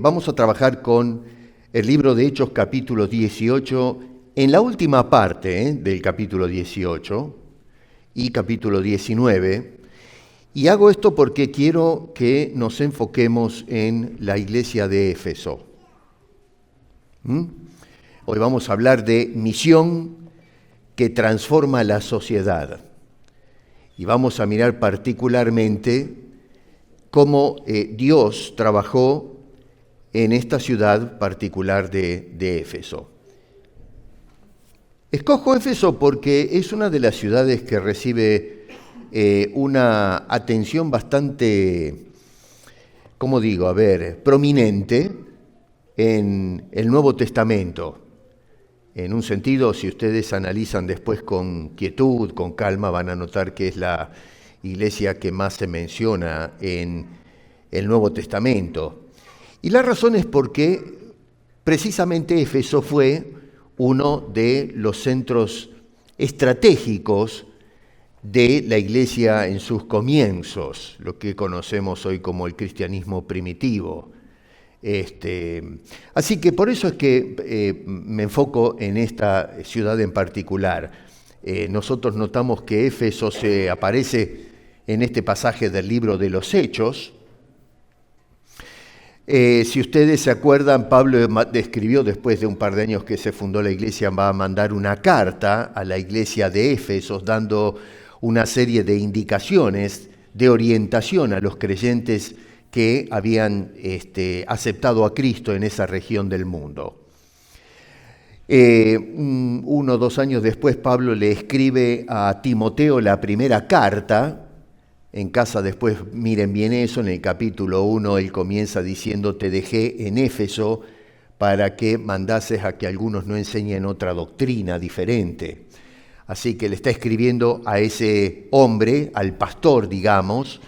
Vamos a trabajar con el libro de Hechos capítulo 18, en la última parte del capítulo 18 y capítulo 19. Y hago esto porque quiero que nos enfoquemos en la iglesia de Éfeso. Hoy vamos a hablar de misión que transforma la sociedad. Y vamos a mirar particularmente cómo Dios trabajó en esta ciudad particular de Éfeso. Escojo Éfeso porque es una de las ciudades que recibe una atención bastante, prominente en el Nuevo Testamento. En un sentido, si ustedes analizan después con quietud, con calma, van a notar que es la iglesia que más se menciona en el Nuevo Testamento. Y la razón es porque precisamente Éfeso fue uno de los centros estratégicos de la iglesia en sus comienzos, lo que conocemos hoy como el cristianismo primitivo. Así que por eso es que me enfoco en esta ciudad en particular. Nosotros notamos que Éfeso se aparece en este pasaje del libro de los Hechos. Si ustedes se acuerdan, Pablo escribió después de un par de años que se fundó la iglesia, va a mandar una carta a la iglesia de Éfeso dando una serie de indicaciones de orientación a los creyentes que habían aceptado a Cristo en esa región del mundo. 1 o 2 años después, Pablo le escribe a Timoteo la primera carta. En casa después miren bien eso, en el capítulo 1 él comienza diciendo: te dejé en Éfeso para que mandases a que algunos no enseñen otra doctrina diferente. Así que le está escribiendo a ese hombre, al pastor, digamos,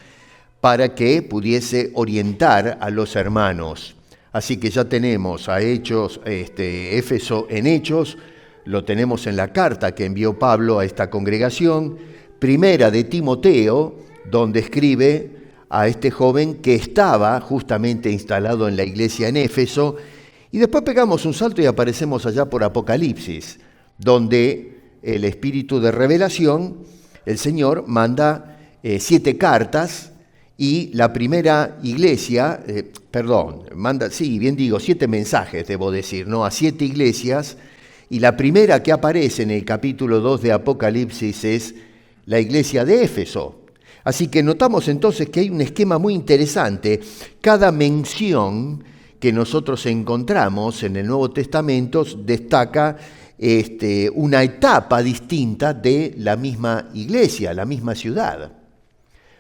para que pudiese orientar a los hermanos. Así que ya tenemos a Éfeso en Hechos, lo tenemos en la carta que envió Pablo a esta congregación, primera de Timoteo, donde escribe a este joven que estaba justamente instalado en la iglesia en Éfeso, y después pegamos un salto y aparecemos allá por Apocalipsis, donde el espíritu de revelación, el Señor manda 7 cartas, y la primera iglesia, 7 mensajes, debo decir, ¿no? A 7 iglesias, y la primera que aparece en el capítulo 2 de Apocalipsis es la iglesia de Éfeso. Así que notamos entonces que hay un esquema muy interesante. Cada mención que nosotros encontramos en el Nuevo Testamento destaca una etapa distinta de la misma iglesia, la misma ciudad.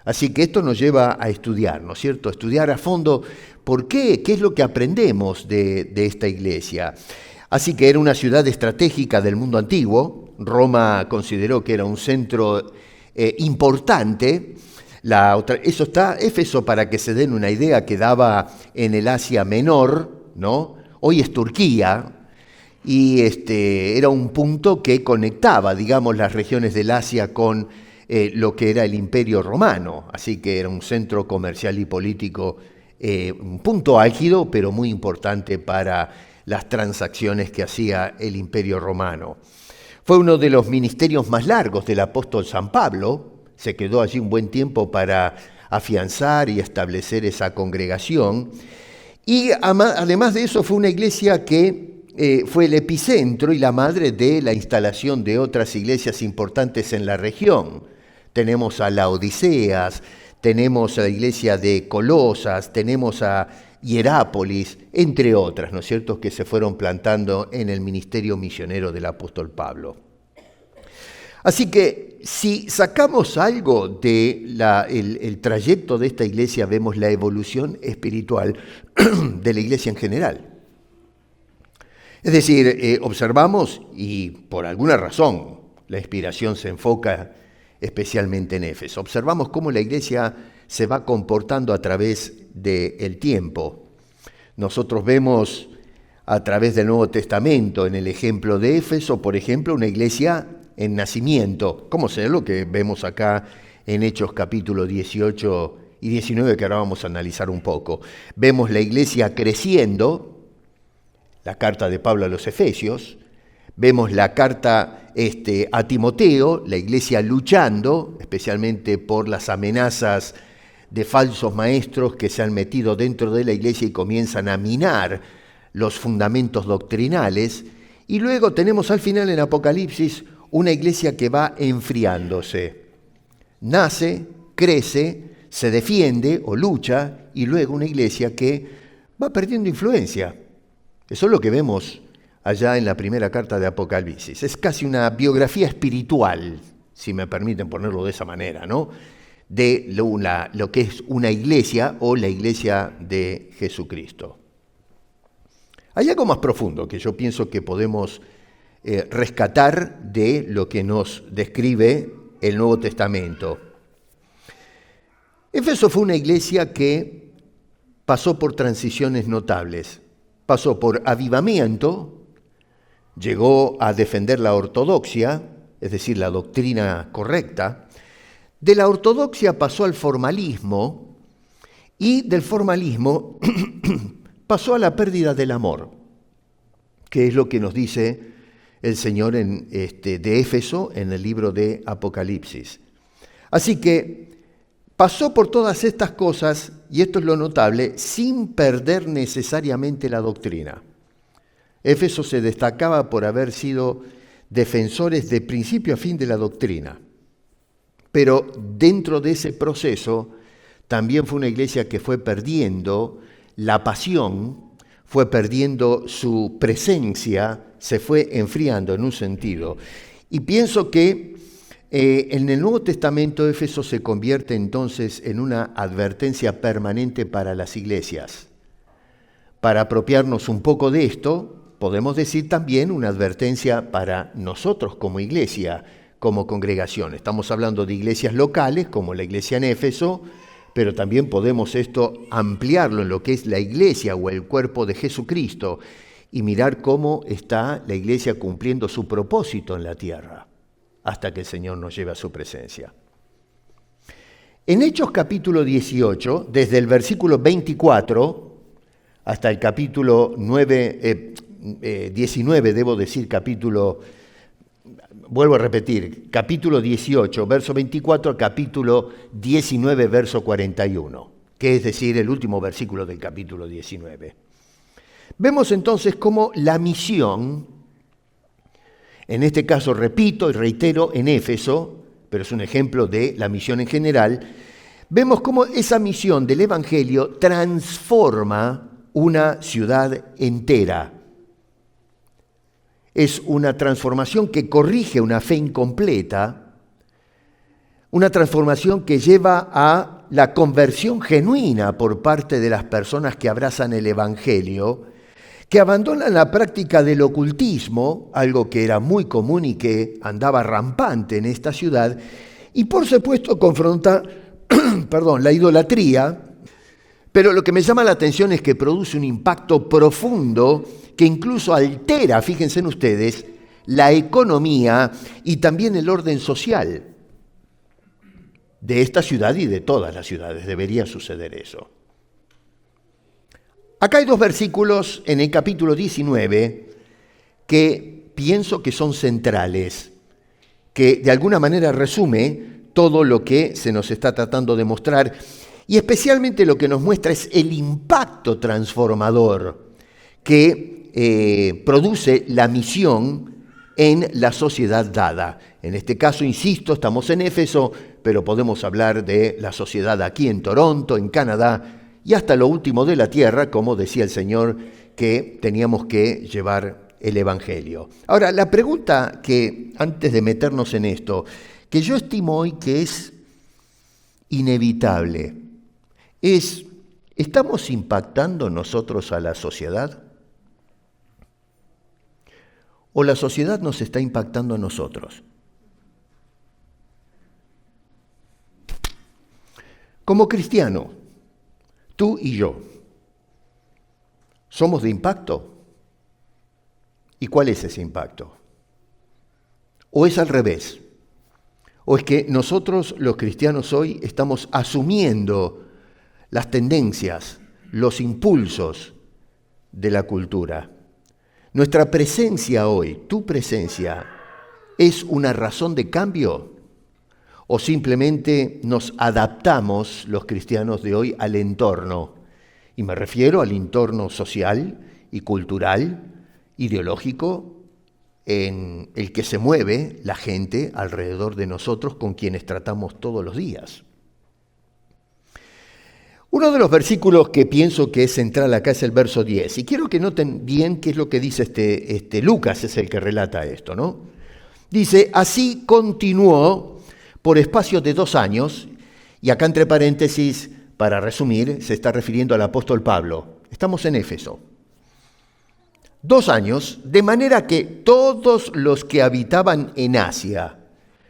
Así que esto nos lleva a estudiar, ¿no es cierto? Estudiar a fondo por qué es lo que aprendemos de esta iglesia. Así que era una ciudad estratégica del mundo antiguo. Roma consideró que era un centro importante. Éfeso, para que se den una idea, quedaba en el Asia Menor, ¿no? Hoy es Turquía, y era un punto que conectaba, digamos, las regiones del Asia con lo que era el Imperio Romano. Así que era un centro comercial y político, un punto álgido, pero muy importante para las transacciones que hacía el Imperio Romano. Fue uno de los ministerios más largos del apóstol San Pablo. Se quedó allí un buen tiempo para afianzar y establecer esa congregación. Y además de eso fue una iglesia que fue el epicentro y la madre de la instalación de otras iglesias importantes en la región. Tenemos a Laodiceas, tenemos a la iglesia de Colosas, tenemos a Hierápolis, entre otras, ¿no es cierto?, que se fueron plantando en el ministerio misionero del apóstol Pablo. Así que si sacamos algo del trayecto de esta iglesia, vemos la evolución espiritual de la iglesia en general. Es decir, observamos, y por alguna razón la inspiración se enfoca especialmente en Éfeso, observamos cómo la iglesia se va comportando a través del tiempo. Nosotros vemos a través del Nuevo Testamento, en el ejemplo de Éfeso, por ejemplo, una iglesia en nacimiento, como sea lo que vemos acá en Hechos capítulo 18 y 19 que ahora vamos a analizar un poco. Vemos la iglesia creciendo, la carta de Pablo a los Efesios, vemos la carta a Timoteo, la iglesia luchando, especialmente por las amenazas de falsos maestros que se han metido dentro de la iglesia y comienzan a minar los fundamentos doctrinales. Y luego tenemos al final en Apocalipsis una iglesia que va enfriándose. Nace, crece, se defiende o lucha, y luego una iglesia que va perdiendo influencia. Eso es lo que vemos allá en la primera carta de Apocalipsis. Es casi una biografía espiritual, si me permiten ponerlo de esa manera, ¿no? De lo que es una iglesia o la iglesia de Jesucristo. Hay algo más profundo que yo pienso que podemos rescatar de lo que nos describe el Nuevo Testamento. Éfeso fue una iglesia que pasó por transiciones notables. Pasó por avivamiento, llegó a defender la ortodoxia, es decir, la doctrina correcta. De la ortodoxia pasó al formalismo y del formalismo pasó a la pérdida del amor, que es lo que nos dice el Señor de Éfeso en el libro de Apocalipsis. Así que pasó por todas estas cosas, y esto es lo notable, sin perder necesariamente la doctrina. Éfeso se destacaba por haber sido defensores de principio a fin de la doctrina. Pero dentro de ese proceso también fue una iglesia que fue perdiendo la pasión, fue perdiendo su presencia, se fue enfriando en un sentido. Y pienso que en el Nuevo Testamento Éfeso se convierte entonces en una advertencia permanente para las iglesias. Para apropiarnos un poco de esto, podemos decir también una advertencia para nosotros como iglesia, como congregación. Estamos hablando de iglesias locales, como la iglesia en Éfeso, pero también podemos esto ampliarlo en lo que es la iglesia o el cuerpo de Jesucristo y mirar cómo está la iglesia cumpliendo su propósito en la tierra, hasta que el Señor nos lleve a su presencia. En Hechos capítulo 18, desde el versículo 24 hasta el capítulo 19, debo decir vuelvo a repetir, capítulo 18, verso 24 al capítulo 19, verso 41, que es decir, el último versículo del capítulo 19. Vemos entonces cómo la misión, en este caso repito y reitero en Éfeso, pero es un ejemplo de la misión en general, vemos cómo esa misión del Evangelio transforma una ciudad entera. Es una transformación que corrige una fe incompleta, una transformación que lleva a la conversión genuina por parte de las personas que abrazan el Evangelio, que abandonan la práctica del ocultismo, algo que era muy común y que andaba rampante en esta ciudad, y por supuesto confronta la idolatría, pero lo que me llama la atención es que produce un impacto profundo que incluso altera, fíjense en ustedes, la economía y también el orden social de esta ciudad y de todas las ciudades. Debería suceder eso. Acá hay dos versículos en el capítulo 19 que pienso que son centrales, que de alguna manera resume todo lo que se nos está tratando de mostrar, y especialmente lo que nos muestra es el impacto transformador que produce la misión en la sociedad dada. En este caso, insisto, estamos en Éfeso, pero podemos hablar de la sociedad aquí en Toronto, en Canadá, y hasta lo último de la tierra, como decía el Señor, que teníamos que llevar el Evangelio. Ahora, la pregunta que, antes de meternos en esto, que yo estimo hoy que es inevitable, es, ¿estamos impactando nosotros a la sociedad? ¿O la sociedad nos está impactando a nosotros? Como cristiano, tú y yo, ¿somos de impacto? ¿Y cuál es ese impacto? ¿O es al revés? ¿O es que nosotros los cristianos hoy estamos asumiendo las tendencias, los impulsos de la cultura. Nuestra presencia hoy, tu presencia, ¿es una razón de cambio? ¿O simplemente nos adaptamos los cristianos de hoy al entorno? Y me refiero al entorno social y cultural, ideológico, en el que se mueve la gente alrededor de nosotros con quienes tratamos todos los días. Uno de los versículos que pienso que es central acá es el verso 10. Y quiero que noten bien qué es lo que dice Lucas, es el que relata esto, ¿no? Dice, así continuó por espacio de 2 años, y acá entre paréntesis, para resumir, se está refiriendo al apóstol Pablo. Estamos en Éfeso. 2 años, de manera que todos los que habitaban en Asia,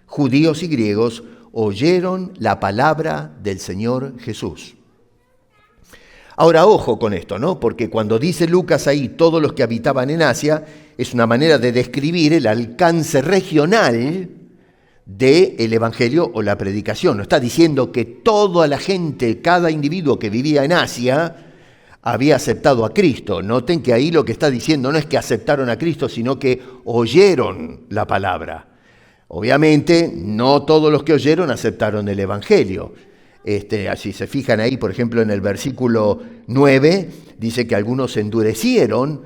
judíos y griegos, oyeron la palabra del Señor Jesús. Ahora, ojo con esto, ¿no? Porque cuando dice Lucas ahí, todos los que habitaban en Asia, es una manera de describir el alcance regional del evangelio o la predicación. No está diciendo que toda la gente, cada individuo que vivía en Asia, había aceptado a Cristo. Noten que ahí lo que está diciendo no es que aceptaron a Cristo, sino que oyeron la palabra. Obviamente, no todos los que oyeron aceptaron el evangelio. Si se fijan ahí, por ejemplo, en el versículo 9, dice que algunos se endurecieron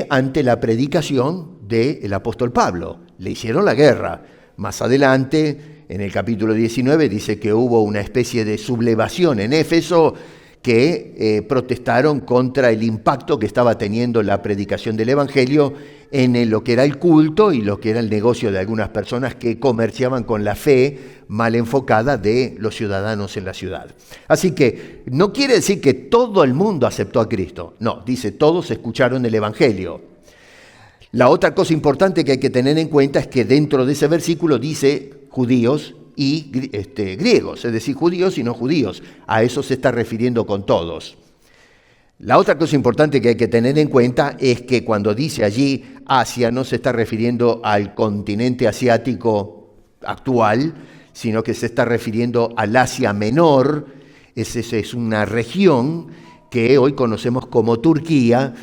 ante la predicación del apóstol Pablo. Le hicieron la guerra. Más adelante, en el capítulo 19, dice que hubo una especie de sublevación en Éfeso que protestaron contra el impacto que estaba teniendo la predicación del evangelio en lo que era el culto y lo que era el negocio de algunas personas que comerciaban con la fe mal enfocada de los ciudadanos en la ciudad. Así que no quiere decir que todo el mundo aceptó a Cristo. No, dice todos escucharon el evangelio. La otra cosa importante que hay que tener en cuenta es que dentro de ese versículo dice judíos y griegos, es decir, judíos y no judíos. A eso se está refiriendo con todos. La otra cosa importante que hay que tener en cuenta es que cuando dice allí Asia no se está refiriendo al continente asiático actual, sino que se está refiriendo al Asia Menor. Esa es una región que hoy conocemos como Turquía,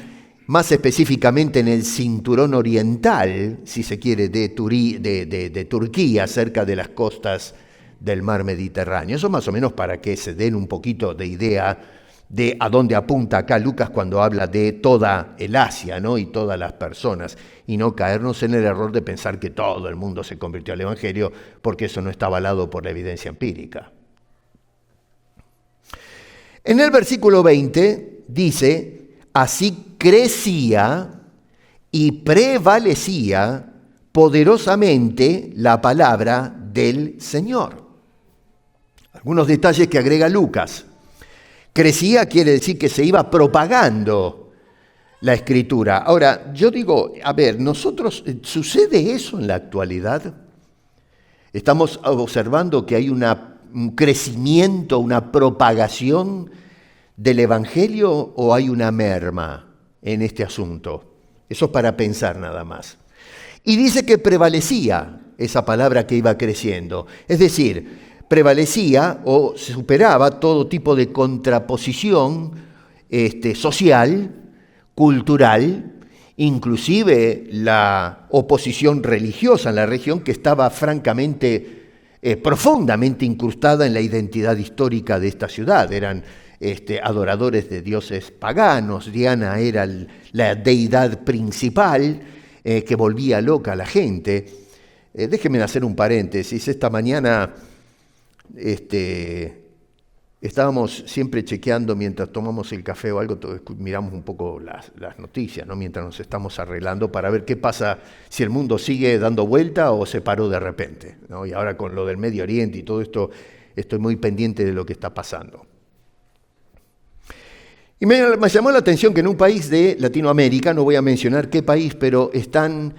más específicamente en el cinturón oriental, si se quiere, de Turquía, cerca de las costas del mar Mediterráneo. Eso más o menos para que se den un poquito de idea de a dónde apunta acá Lucas cuando habla de toda el Asia, ¿no? Y todas las personas, y no caernos en el error de pensar que todo el mundo se convirtió al evangelio, porque eso no está avalado por la evidencia empírica. En el versículo 20 dice, así crecía y prevalecía poderosamente la palabra del Señor. Algunos detalles que agrega Lucas. Crecía quiere decir que se iba propagando la escritura. Ahora, yo digo, a ver, ¿sucede eso en la actualidad? ¿Estamos observando que hay un crecimiento, una propagación del evangelio o hay una merma en este asunto? Eso es para pensar nada más. Y dice que prevalecía esa palabra que iba creciendo. Es decir, prevalecía o superaba todo tipo de contraposición social, cultural, inclusive la oposición religiosa en la región que estaba francamente, profundamente incrustada en la identidad histórica de esta ciudad. Eran adoradores de dioses paganos, Diana era la deidad principal que volvía loca a la gente. Déjenme hacer un paréntesis, esta mañana estábamos siempre chequeando mientras tomamos el café o algo, miramos un poco las noticias, ¿no? Mientras nos estamos arreglando para ver qué pasa, si el mundo sigue dando vuelta o se paró de repente, ¿no? Y ahora con lo del Medio Oriente y todo esto, estoy muy pendiente de lo que está pasando. Y me llamó la atención que en un país de Latinoamérica, no voy a mencionar qué país, pero están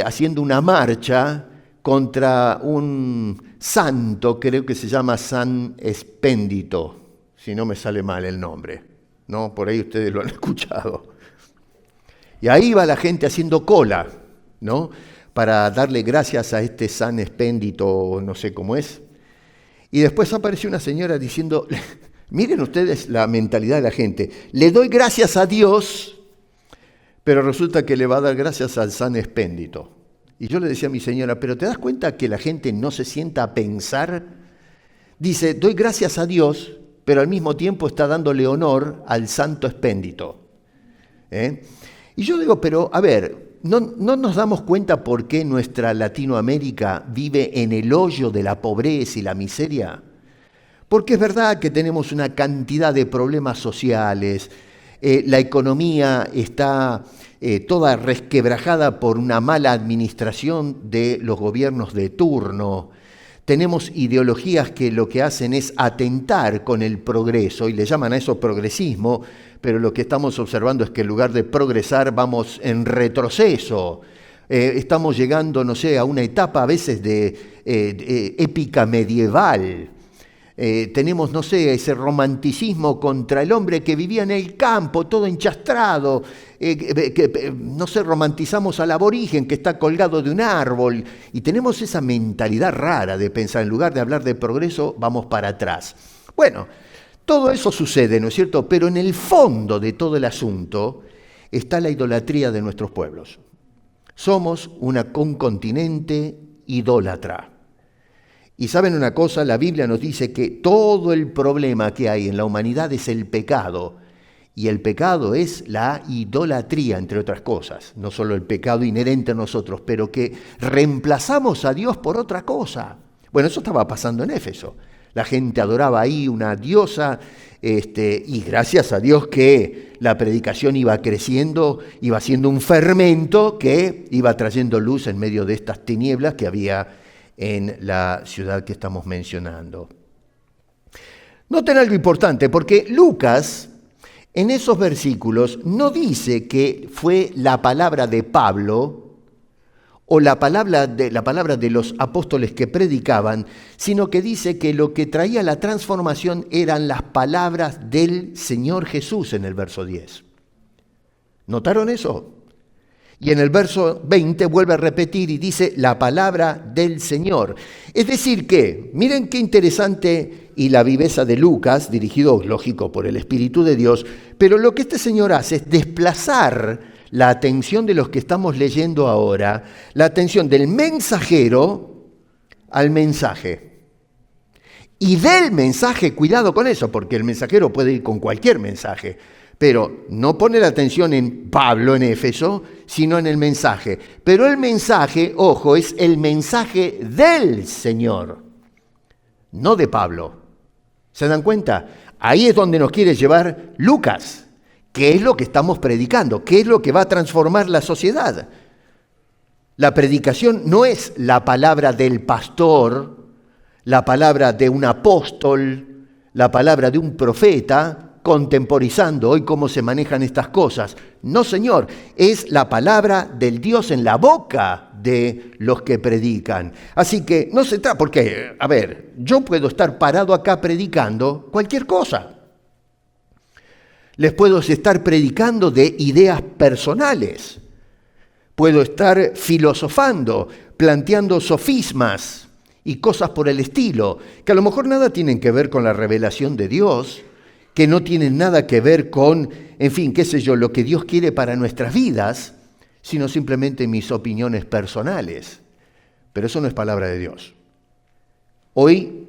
haciendo una marcha contra un santo, creo que se llama San Expéndito, si no me sale mal el nombre, ¿no? Por ahí ustedes lo han escuchado. Y ahí va la gente haciendo cola, ¿no? Para darle gracias a este San Expéndito, no sé cómo es. Y después apareció una señora diciendo, Miren ustedes la mentalidad de la gente. Le doy gracias a Dios, pero resulta que le va a dar gracias al San Expéndito. Y yo le decía a mi señora, ¿pero te das cuenta que la gente no se sienta a pensar? Dice, doy gracias a Dios, pero al mismo tiempo está dándole honor al Santo Expéndito. Y yo digo, pero a ver, ¿no nos damos cuenta por qué nuestra Latinoamérica vive en el hoyo de la pobreza y la miseria? Porque es verdad que tenemos una cantidad de problemas sociales, la economía está toda resquebrajada por una mala administración de los gobiernos de turno. Tenemos ideologías que lo que hacen es atentar con el progreso, y le llaman a eso progresismo, pero lo que estamos observando es que en lugar de progresar vamos en retroceso. Estamos llegando, no sé, a una etapa a veces de épica medieval. Tenemos, no sé, ese romanticismo contra el hombre que vivía en el campo, todo enchastrado. No sé, romantizamos al aborigen que está colgado de un árbol. Y tenemos esa mentalidad rara de pensar, en lugar de hablar de progreso, vamos para atrás. Bueno, todo eso sucede, ¿no es cierto? Pero en el fondo de todo el asunto está la idolatría de nuestros pueblos. Somos un continente idólatra. Y saben una cosa, la Biblia nos dice que todo el problema que hay en la humanidad es el pecado. Y el pecado es la idolatría, entre otras cosas. No solo el pecado inherente a nosotros, pero que reemplazamos a Dios por otra cosa. Bueno, eso estaba pasando en Éfeso. La gente adoraba ahí una diosa, y gracias a Dios que la predicación iba creciendo, iba siendo un fermento que iba trayendo luz en medio de estas tinieblas que había en la ciudad que estamos mencionando. Noten algo importante, porque Lucas en esos versículos no dice que fue la palabra de Pablo o la palabra de los apóstoles que predicaban, sino que dice que lo que traía la transformación eran las palabras del Señor Jesús en el verso 10. ¿Notaron eso? Y en el verso 20 vuelve a repetir y dice la palabra del Señor. Es decir que, miren qué interesante y la viveza de Lucas, dirigido, lógico, por el Espíritu de Dios, pero lo que este Señor hace es desplazar la atención de los que estamos leyendo ahora, la atención del mensajero al mensaje. Y del mensaje, cuidado con eso, porque el mensajero puede ir con cualquier mensaje, pero no pone la atención en Pablo en Éfeso, sino en el mensaje. Pero el mensaje, ojo, es el mensaje del Señor, no de Pablo. ¿Se dan cuenta? Ahí es donde nos quiere llevar Lucas. ¿Qué es lo que estamos predicando? ¿Qué es lo que va a transformar la sociedad? La predicación no es la palabra del pastor, la palabra de un apóstol, la palabra de un profeta, contemporizando hoy cómo se manejan estas cosas. No, señor, es la palabra del Dios en la boca de los que predican. Así que no se trata, porque, a ver, yo puedo estar parado acá predicando cualquier cosa. Les puedo estar predicando de ideas personales. Puedo estar filosofando, planteando sofismas y cosas por el estilo, que a lo mejor nada tienen que ver con la revelación de Dios, que no tienen nada que ver con, en fin, qué sé yo, lo que Dios quiere para nuestras vidas, sino simplemente mis opiniones personales. Pero eso no es palabra de Dios. Hoy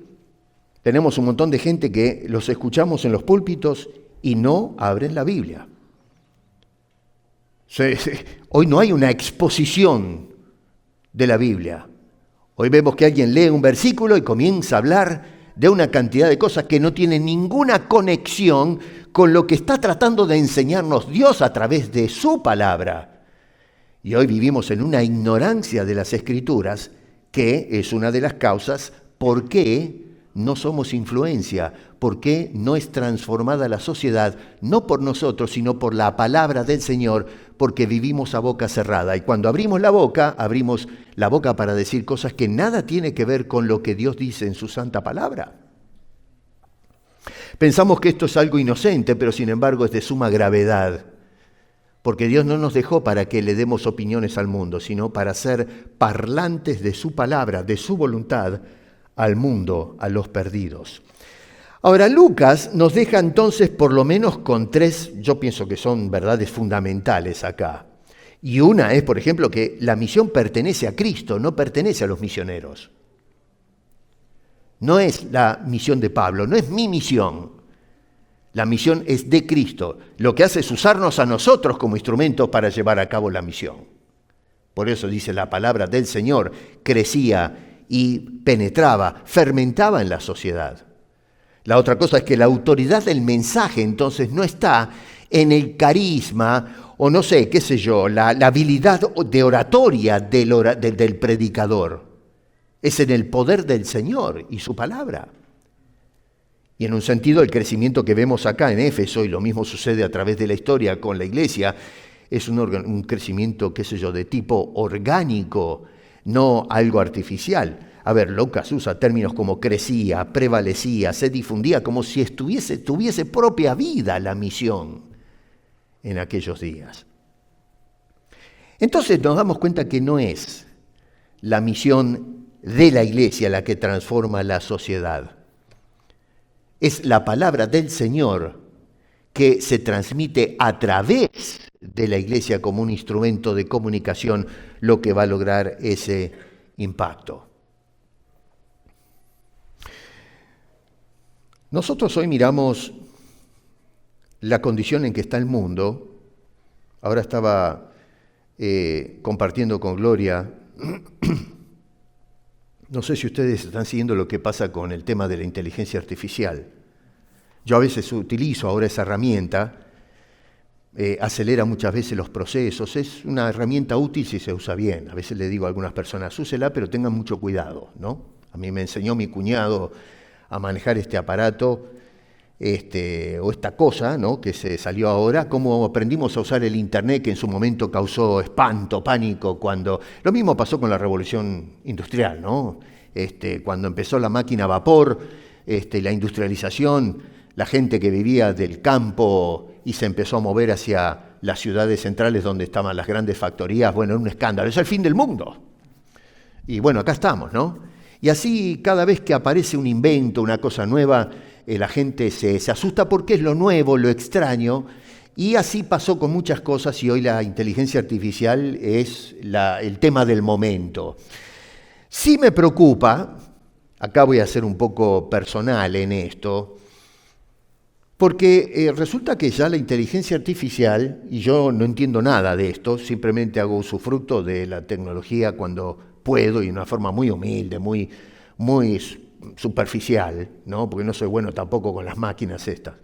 tenemos un montón de gente que los escuchamos en los púlpitos y no abren la Biblia. Hoy no hay una exposición de la Biblia. Hoy vemos que alguien lee un versículo y comienza a hablar de una cantidad de cosas que no tienen ninguna conexión con lo que está tratando de enseñarnos Dios a través de su palabra. Y hoy vivimos en una ignorancia de las Escrituras, que es una de las causas por qué no somos influencia, por qué no es transformada la sociedad, no por nosotros, sino por la palabra del Señor, porque vivimos a boca cerrada. Y cuando abrimos la boca para decir cosas que nada tiene que ver con lo que Dios dice en su santa palabra. Pensamos que esto es algo inocente, pero sin embargo es de suma gravedad, porque Dios no nos dejó para que le demos opiniones al mundo, sino para ser parlantes de su palabra, de su voluntad, al mundo, a los perdidos. Ahora, Lucas nos deja entonces por lo menos con tres, yo pienso que son verdades fundamentales acá. Y una es, por ejemplo, que la misión pertenece a Cristo, no pertenece a los misioneros. No es la misión de Pablo, no es mi misión. La misión es de Cristo. Lo que hace es usarnos a nosotros como instrumentos para llevar a cabo la misión. Por eso dice la palabra del Señor, crecía y penetraba, fermentaba en la sociedad. La otra cosa es que la autoridad del mensaje entonces no está en el carisma o no sé, qué sé yo, la habilidad de oratoria del predicador. Es en el poder del Señor y su palabra. Y en un sentido el crecimiento que vemos acá en Éfeso, y lo mismo sucede a través de la historia con la iglesia, es un crecimiento, qué sé yo, de tipo orgánico, no algo artificial. A ver, Lucas usa términos como crecía, prevalecía, se difundía, como si tuviese propia vida la misión en aquellos días. Entonces nos damos cuenta que no es la misión de la iglesia la que transforma la sociedad. Es la palabra del Señor que se transmite a través de la iglesia como un instrumento de comunicación lo que va a lograr ese impacto. Nosotros hoy miramos la condición en que está el mundo. Ahora estaba compartiendo con Gloria, no sé si ustedes están siguiendo lo que pasa con el tema de la inteligencia artificial. Yo a veces utilizo ahora esa herramienta, acelera muchas veces los procesos, es una herramienta útil si se usa bien. A veces le digo a algunas personas, úsela, pero tengan mucho cuidado, ¿no? A mí me enseñó mi cuñado a manejar este aparato, o esta cosa, ¿no?, que se salió ahora, cómo aprendimos a usar el Internet, que en su momento causó espanto, pánico, cuando... Lo mismo pasó con la revolución industrial, ¿no? Cuando empezó la máquina a vapor, la industrialización, la gente que vivía del campo y se empezó a mover hacia las ciudades centrales donde estaban las grandes factorías, bueno, era un escándalo, es el fin del mundo. Y bueno, acá estamos, ¿no? Y así cada vez que aparece un invento, una cosa nueva, la gente se asusta porque es lo nuevo, lo extraño, y así pasó con muchas cosas y hoy la inteligencia artificial es el tema del momento. Sí me preocupa, acá voy a ser un poco personal en esto, porque resulta que ya la inteligencia artificial, y yo no entiendo nada de esto, simplemente hago usufructo de la tecnología cuando puedo y de una forma muy humilde, muy superficial, ¿no? Porque no soy bueno tampoco con las máquinas estas.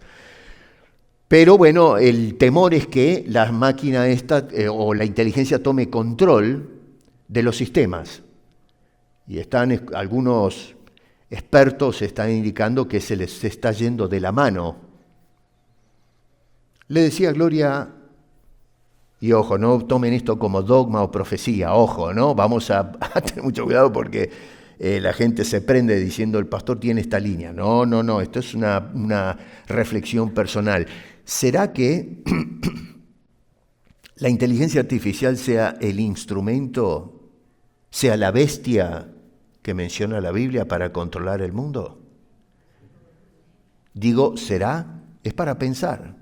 Pero bueno, el temor es que las máquinas estas o la inteligencia tome control de los sistemas. Y algunos expertos están indicando que se les está yendo de la mano. Le decía a Gloria, y ojo, no tomen esto como dogma o profecía, ojo, ¿no? Vamos a tener mucho cuidado porque la gente se prende diciendo el pastor tiene esta línea. No, esto es una reflexión personal. ¿Será que la inteligencia artificial sea el instrumento, sea la bestia que menciona la Biblia para controlar el mundo? Digo, ¿será? Es para pensar.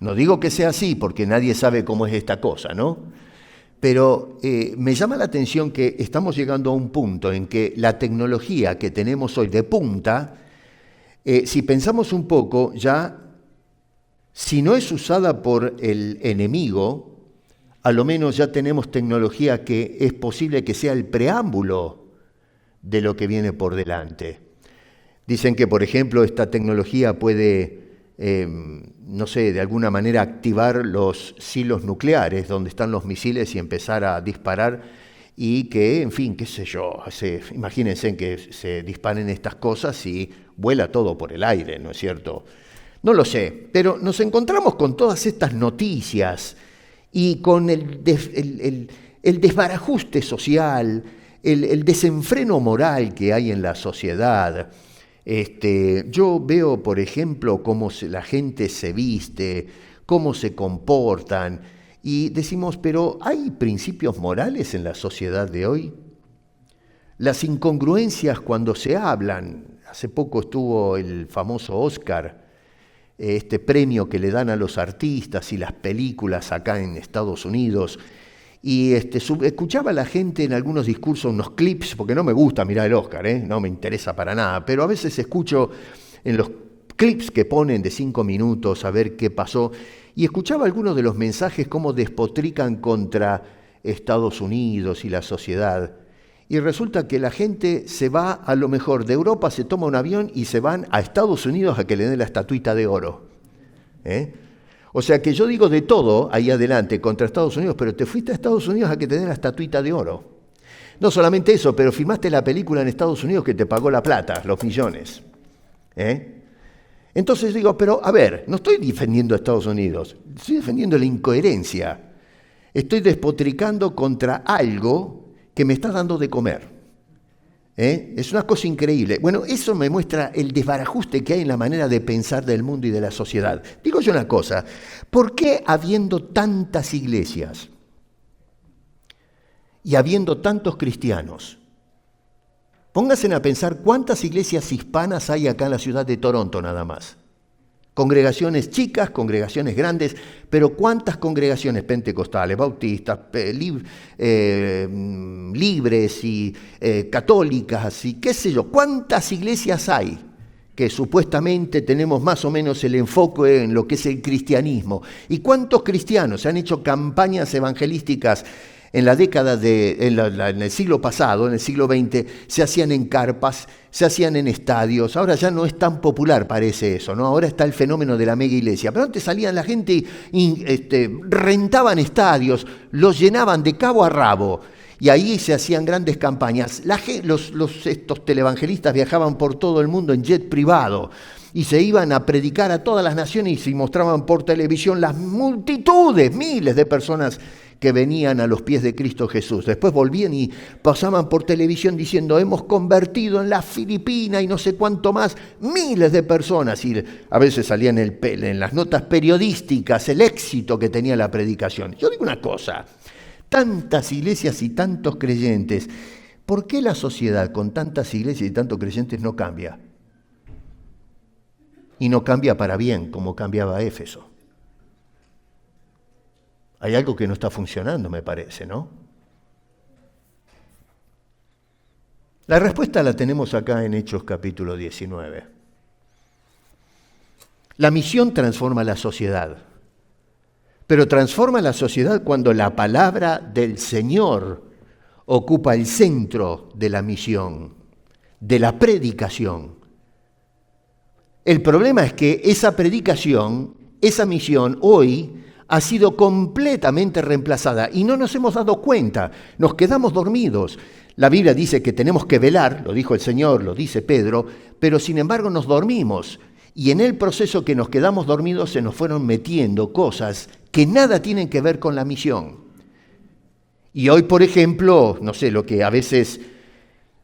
No digo que sea así porque nadie sabe cómo es esta cosa, ¿no? Pero me llama la atención que estamos llegando a un punto en que la tecnología que tenemos hoy de punta, si pensamos un poco, ya, si no es usada por el enemigo, a lo menos ya tenemos tecnología que es posible que sea el preámbulo de lo que viene por delante. Dicen que, por ejemplo, esta tecnología puede... no sé, de alguna manera activar los silos nucleares donde están los misiles y empezar a disparar y que, en fin, qué sé yo, imagínense que se disparen estas cosas y vuela todo por el aire, ¿no es cierto? No lo sé, pero nos encontramos con todas estas noticias y con el desbarajuste social, el desenfreno moral que hay en la sociedad. Yo veo, por ejemplo, cómo la gente se viste, cómo se comportan, y decimos, pero ¿hay principios morales en la sociedad de hoy? las incongruencias cuando se hablan. Hace poco estuvo el famoso Oscar, este premio que le dan a los artistas y las películas acá en Estados Unidos, y escuchaba a la gente en algunos discursos unos clips, porque no me gusta mirar el Oscar, no me interesa para nada, pero a veces escucho en los clips que ponen de 5 minutos a ver qué pasó, y escuchaba algunos de los mensajes cómo despotrican contra Estados Unidos y la sociedad. Y resulta que la gente se va, a lo mejor de Europa se toma un avión y se van a Estados Unidos a que le den la estatuita de oro. O sea que yo digo de todo ahí adelante contra Estados Unidos, pero te fuiste a Estados Unidos a que te den la estatuita de oro. No solamente eso, pero filmaste la película en Estados Unidos que te pagó la plata, los millones. Entonces digo, pero a ver, no estoy defendiendo a Estados Unidos, estoy defendiendo la incoherencia. Estoy despotricando contra algo que me está dando de comer. Es una cosa increíble. Bueno, eso me muestra el desbarajuste que hay en la manera de pensar del mundo y de la sociedad. Digo yo una cosa, ¿por qué habiendo tantas iglesias y habiendo tantos cristianos? Pónganse a pensar cuántas iglesias hispanas hay acá en la ciudad de Toronto nada más. Congregaciones chicas, congregaciones grandes, pero ¿cuántas congregaciones pentecostales, bautistas, libres y católicas y qué sé yo? ¿Cuántas iglesias hay que supuestamente tenemos más o menos el enfoque en lo que es el cristianismo? ¿Y cuántos cristianos se han hecho campañas evangelísticas en la década en el siglo pasado, en el siglo XX, se hacían en carpas, se hacían en estadios? Ahora ya no es tan popular, parece eso, ¿no? Ahora está el fenómeno de la mega iglesia. Pero antes salían la gente y rentaban estadios, los llenaban de cabo a rabo. Y ahí se hacían grandes campañas. Estos televangelistas viajaban por todo el mundo en jet privado y se iban a predicar a todas las naciones y mostraban por televisión las multitudes, miles de personas que venían a los pies de Cristo Jesús. Después volvían y pasaban por televisión diciendo, hemos convertido en la Filipina y no sé cuánto más, miles de personas. Y a veces salían en las notas periodísticas el éxito que tenía la predicación. Yo digo una cosa, tantas iglesias y tantos creyentes, ¿por qué la sociedad con tantas iglesias y tantos creyentes no cambia? Y no cambia para bien como cambiaba Éfeso. Hay algo que no está funcionando, me parece, ¿no? La respuesta la tenemos acá en Hechos capítulo 19. La misión transforma la sociedad, pero transforma la sociedad cuando la palabra del Señor ocupa el centro de la misión, de la predicación. El problema es que esa predicación, esa misión, hoy ha sido completamente reemplazada y no nos hemos dado cuenta, nos quedamos dormidos. La Biblia dice que tenemos que velar, lo dijo el Señor, lo dice Pedro, pero sin embargo nos dormimos y en el proceso que nos quedamos dormidos se nos fueron metiendo cosas que nada tienen que ver con la misión. Y hoy, por ejemplo, no sé, lo que a veces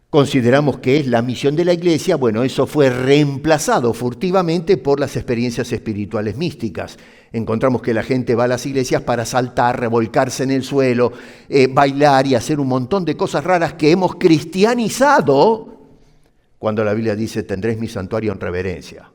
consideramos que es la misión de la iglesia, bueno, eso fue reemplazado furtivamente por las experiencias espirituales místicas. Encontramos que la gente va a las iglesias para saltar, revolcarse en el suelo, bailar y hacer un montón de cosas raras que hemos cristianizado cuando la Biblia dice, tendréis mi santuario en reverencia.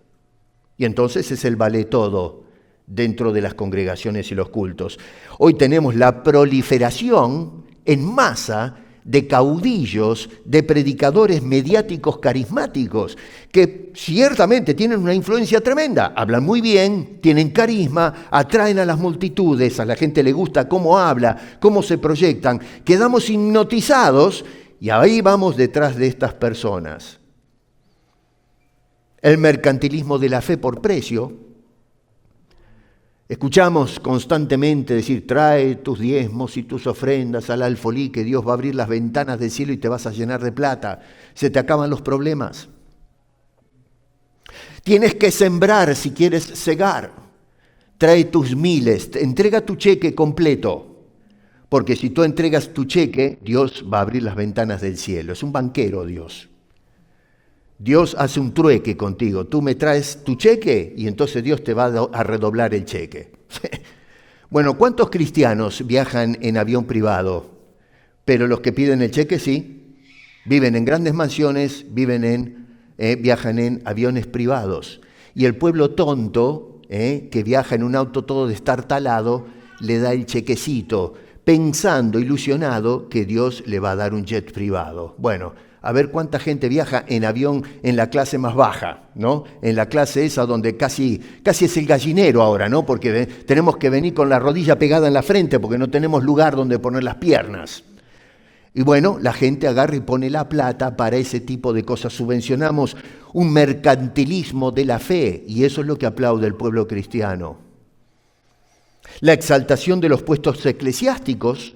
Y entonces es el vale todo dentro de las congregaciones y los cultos. Hoy tenemos la proliferación en masa de caudillos, de predicadores mediáticos carismáticos, que ciertamente tienen una influencia tremenda, hablan muy bien, tienen carisma, atraen a las multitudes, a la gente le gusta cómo habla, cómo se proyectan, quedamos hipnotizados y ahí vamos detrás de estas personas. El mercantilismo de la fe por precio. Escuchamos constantemente decir, trae tus diezmos y tus ofrendas al alfolí, que Dios va a abrir las ventanas del cielo y te vas a llenar de plata. Se te acaban los problemas. Tienes que sembrar si quieres segar. Trae tus miles, entrega tu cheque completo. Porque si tú entregas tu cheque, Dios va a abrir las ventanas del cielo. Es un banquero Dios. Dios hace un trueque contigo. Tú me traes tu cheque y entonces Dios te va a redoblar el cheque. Bueno, ¿cuántos cristianos viajan en avión privado? Pero los que piden el cheque sí. Viven en grandes mansiones, viajan en aviones privados. Y el pueblo tonto, que viaja en un auto todo destartalado, le da el chequecito, pensando, ilusionado, que Dios le va a dar un jet privado. Bueno, a ver cuánta gente viaja en avión en la clase más baja, ¿no? En la clase esa donde casi es el gallinero ahora, ¿no? Porque tenemos que venir con la rodilla pegada en la frente porque no tenemos lugar donde poner las piernas. Y bueno, la gente agarra y pone la plata para ese tipo de cosas. Subvencionamos un mercantilismo de la fe y eso es lo que aplaude el pueblo cristiano. La exaltación de los puestos eclesiásticos,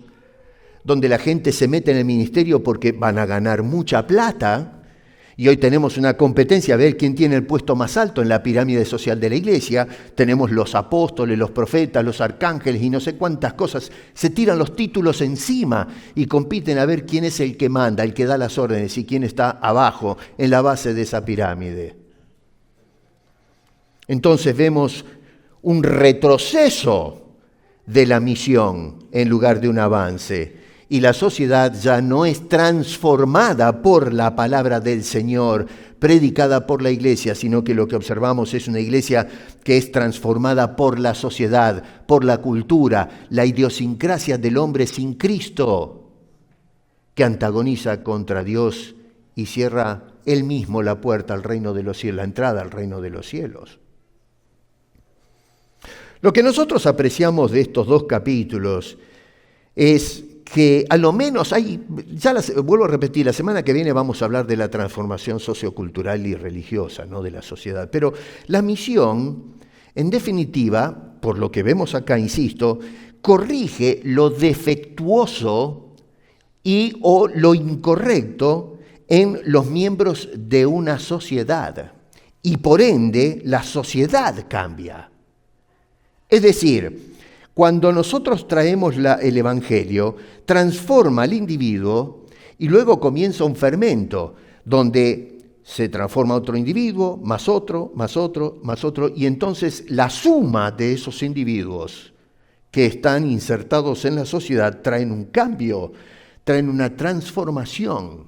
donde la gente se mete en el ministerio porque van a ganar mucha plata, y hoy tenemos una competencia a ver quién tiene el puesto más alto en la pirámide social de la iglesia. Tenemos los apóstoles, los profetas, los arcángeles y no sé cuántas cosas. Se tiran los títulos encima y compiten a ver quién es el que manda, el que da las órdenes y quién está abajo, en la base de esa pirámide. Entonces vemos un retroceso de la misión en lugar de un avance. Y la sociedad ya no es transformada por la palabra del Señor, predicada por la iglesia, sino que lo que observamos es una iglesia que es transformada por la sociedad, por la cultura, la idiosincrasia del hombre sin Cristo, que antagoniza contra Dios y cierra él mismo la puerta al reino de los cielos, la entrada al reino de los cielos. Lo que nosotros apreciamos de estos dos capítulos es que a lo menos hay, vuelvo a repetir, la semana que viene vamos a hablar de la transformación sociocultural y religiosa, ¿no?, de la sociedad. Pero la misión, en definitiva, por lo que vemos acá, insisto, corrige lo defectuoso o lo incorrecto en los miembros de una sociedad. Y por ende, la sociedad cambia. Es decir, cuando nosotros traemos el Evangelio, transforma al individuo y luego comienza un fermento donde se transforma otro individuo, más otro, más otro, más otro, y entonces la suma de esos individuos que están insertados en la sociedad traen un cambio, traen una transformación.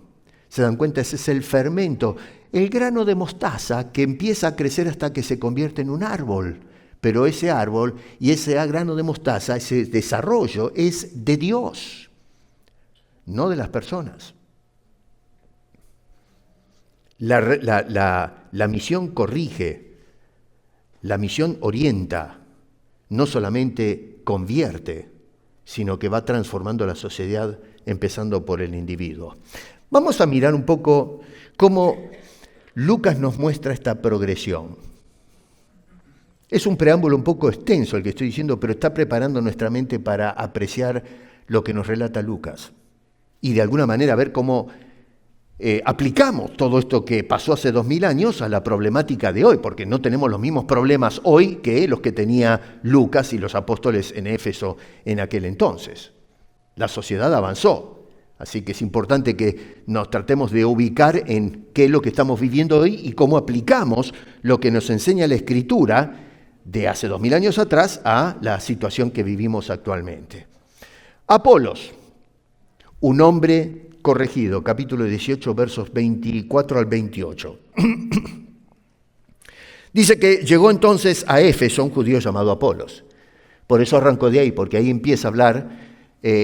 ¿Se dan cuenta? Ese es el fermento, el grano de mostaza que empieza a crecer hasta que se convierte en un árbol. Pero ese árbol y ese grano de mostaza, ese desarrollo es de Dios, no de las personas. La misión corrige, la misión orienta, no solamente convierte, sino que va transformando la sociedad, empezando por el individuo. Vamos a mirar un poco cómo Lucas nos muestra esta progresión. Es un preámbulo un poco extenso el que estoy diciendo, pero está preparando nuestra mente para apreciar lo que nos relata Lucas. Y de alguna manera ver cómo aplicamos todo esto que pasó hace 2000 años a la problemática de hoy, porque no tenemos los mismos problemas hoy que los que tenía Lucas y los apóstoles en Éfeso en aquel entonces. La sociedad avanzó, así que es importante que nos tratemos de ubicar en qué es lo que estamos viviendo hoy y cómo aplicamos lo que nos enseña la Escritura de hace 2000 años atrás a la situación que vivimos actualmente. Apolos, un hombre corregido, capítulo 18, versos 24 al 28. Dice que llegó entonces a Éfeso un judío llamado Apolos. Por eso arrancó de ahí, porque ahí empieza a hablar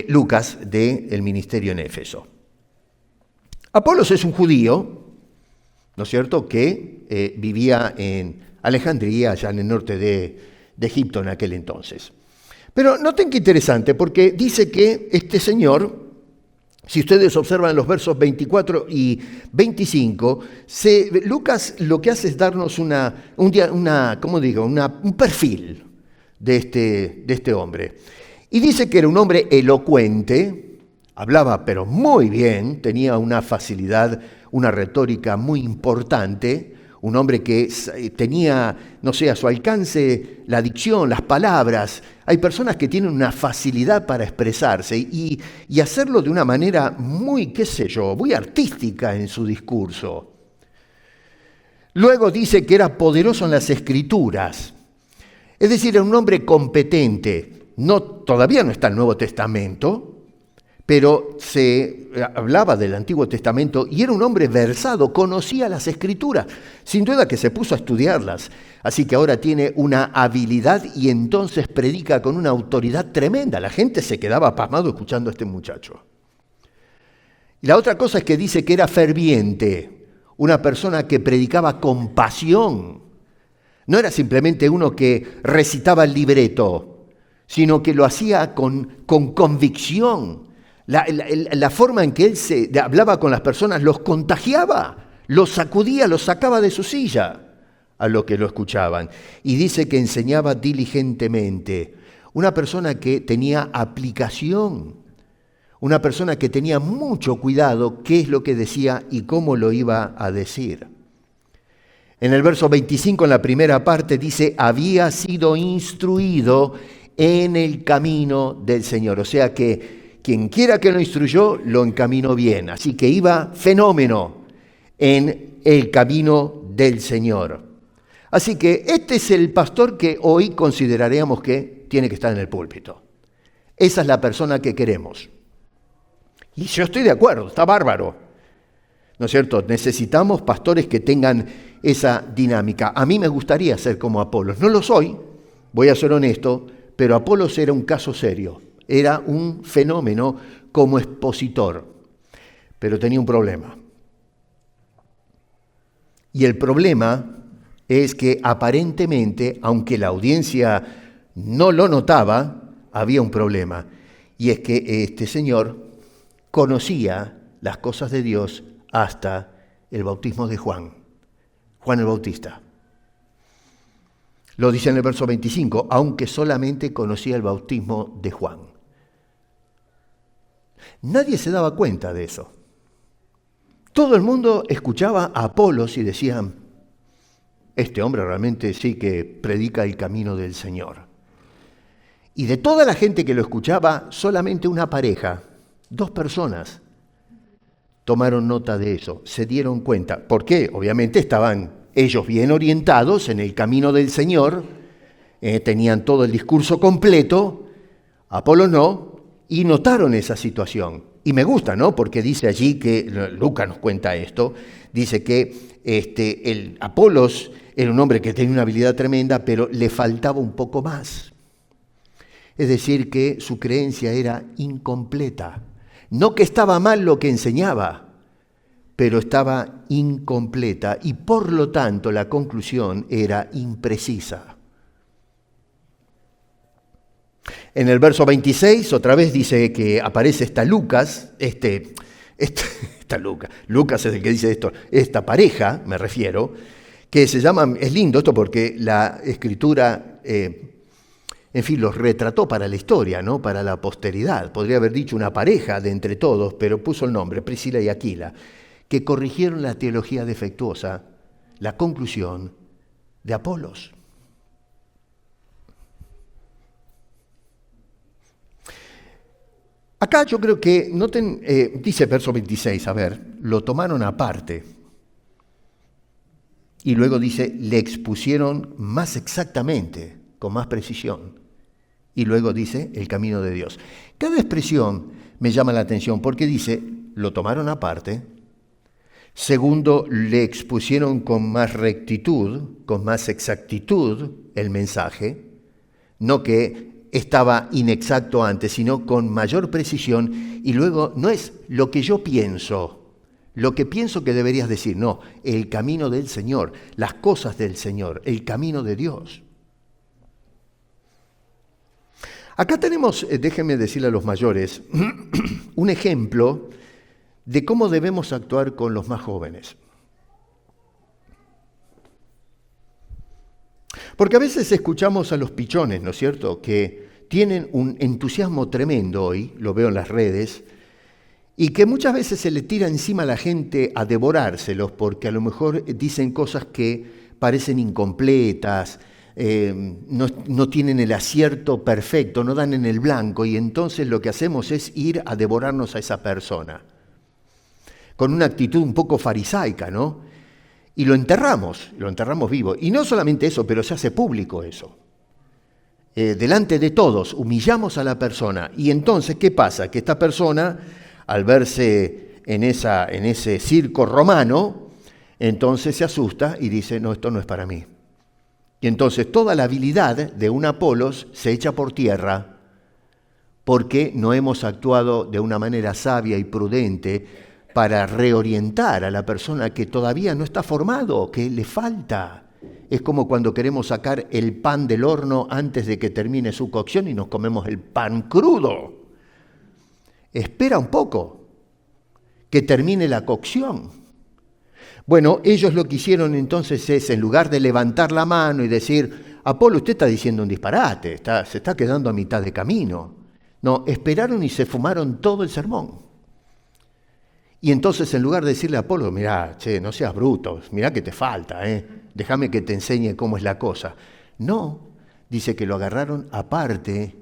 Lucas del ministerio en Éfeso. Apolos es un judío, ¿no es cierto?, que vivía en Alejandría, allá en el norte de Egipto en aquel entonces. Pero noten qué interesante, porque dice que este señor, si ustedes observan los versos 24 y 25, Lucas lo que hace es darnos un perfil de este hombre. Y dice que era un hombre elocuente, hablaba pero muy bien, tenía una facilidad, una retórica muy importante, un hombre que tenía, no sé, a su alcance la dicción, las palabras. Hay personas que tienen una facilidad para expresarse y hacerlo de una manera muy, muy artística en su discurso. Luego dice que era poderoso en las Escrituras. Es decir, era un hombre competente. Todavía no está el Nuevo Testamento, pero se hablaba del Antiguo Testamento y era un hombre versado, conocía las Escrituras, sin duda que se puso a estudiarlas, así que ahora tiene una habilidad y entonces predica con una autoridad tremenda. La gente se quedaba pasmado escuchando a este muchacho. Y la otra cosa es que dice que era ferviente, una persona que predicaba con pasión. No era simplemente uno que recitaba el libreto, sino que lo hacía con convicción. La forma en que él hablaba con las personas los contagiaba, los sacudía, los sacaba de su silla a los que lo escuchaban. Y dice que enseñaba diligentemente. Una persona que tenía aplicación, una persona que tenía mucho cuidado qué es lo que decía y cómo lo iba a decir. En el verso 25, en la primera parte, dice, había sido instruido en el camino del Señor. O sea que quien quiera que lo instruyó, lo encaminó bien. Así que iba fenómeno en el camino del Señor. Así que este es el pastor que hoy consideraríamos que tiene que estar en el púlpito. Esa es la persona que queremos. Y yo estoy de acuerdo, está bárbaro. ¿No es cierto? Necesitamos pastores que tengan esa dinámica. A mí me gustaría ser como Apolos. No lo soy, voy a ser honesto, pero Apolos era un caso serio. Era un fenómeno como expositor, pero tenía un problema. Y el problema es que aparentemente, aunque la audiencia no lo notaba, había un problema. Y es que este señor conocía las cosas de Dios hasta el bautismo de Juan el Bautista. Lo dice en el verso 25, aunque solamente conocía el bautismo de Juan. Nadie se daba cuenta de eso. Todo el mundo escuchaba a Apolos y decían, este hombre realmente sí que predica el camino del Señor. Y de toda la gente que lo escuchaba, solamente una pareja, 2 personas, tomaron nota de eso, se dieron cuenta. ¿Por qué? Obviamente estaban ellos bien orientados en el camino del Señor, tenían todo el discurso completo, Apolos no, y notaron esa situación. Y me gusta, ¿no? Porque dice allí que, Lucas nos cuenta esto, dice que el Apolos era un hombre que tenía una habilidad tremenda, pero le faltaba un poco más. Es decir, que su creencia era incompleta. No que estaba mal lo que enseñaba, pero estaba incompleta y por lo tanto la conclusión era imprecisa. En el verso 26 otra vez dice que aparece esta Lucas, Lucas es el que dice esto, esta pareja, me refiero, que se llama, es lindo esto porque la Escritura, los retrató para la historia, ¿no? Para la posteridad. Podría haber dicho una pareja de entre todos, pero puso el nombre, Priscila y Aquila, que corrigieron la teología defectuosa, la conclusión de Apolos. Acá yo creo que, noten, dice verso 26, lo tomaron aparte. Y luego dice, le expusieron más exactamente, con más precisión. Y luego dice, el camino de Dios. Cada expresión me llama la atención porque dice, lo tomaron aparte. Segundo, le expusieron con más rectitud, con más exactitud el mensaje. No que estaba inexacto antes, sino con mayor precisión. Y luego, no es lo que yo pienso, lo que pienso que deberías decir, no, el camino del Señor, las cosas del Señor, el camino de Dios. Acá tenemos, déjenme decirle a los mayores, un ejemplo de cómo debemos actuar con los más jóvenes. Porque a veces escuchamos a los pichones, ¿no es cierto?, que tienen un entusiasmo tremendo hoy, lo veo en las redes, y que muchas veces se le tira encima a la gente a devorárselos porque a lo mejor dicen cosas que parecen incompletas, no tienen el acierto perfecto, no dan en el blanco, y entonces lo que hacemos es ir a devorarnos a esa persona, con una actitud un poco farisaica, ¿no? Y lo enterramos vivo. Y no solamente eso, pero se hace público eso. delante de todos, humillamos a la persona. Y entonces, ¿qué pasa? Que esta persona, al verse en ese circo romano, entonces se asusta y dice, no, esto no es para mí. Y entonces toda la habilidad de un Apolos se echa por tierra porque no hemos actuado de una manera sabia y prudente para reorientar a la persona que todavía no está formado, que le falta. Es como cuando queremos sacar el pan del horno antes de que termine su cocción y nos comemos el pan crudo. Espera un poco, que termine la cocción. Bueno, ellos lo que hicieron entonces es, en lugar de levantar la mano y decir, Apolo, usted está diciendo un disparate, se está quedando a mitad de camino. No, esperaron y se fumaron todo el sermón. Y entonces, en lugar de decirle a Apolo, mirá, che, no seas bruto, mirá que te falta, déjame que te enseñe cómo es la cosa. No, dice que lo agarraron aparte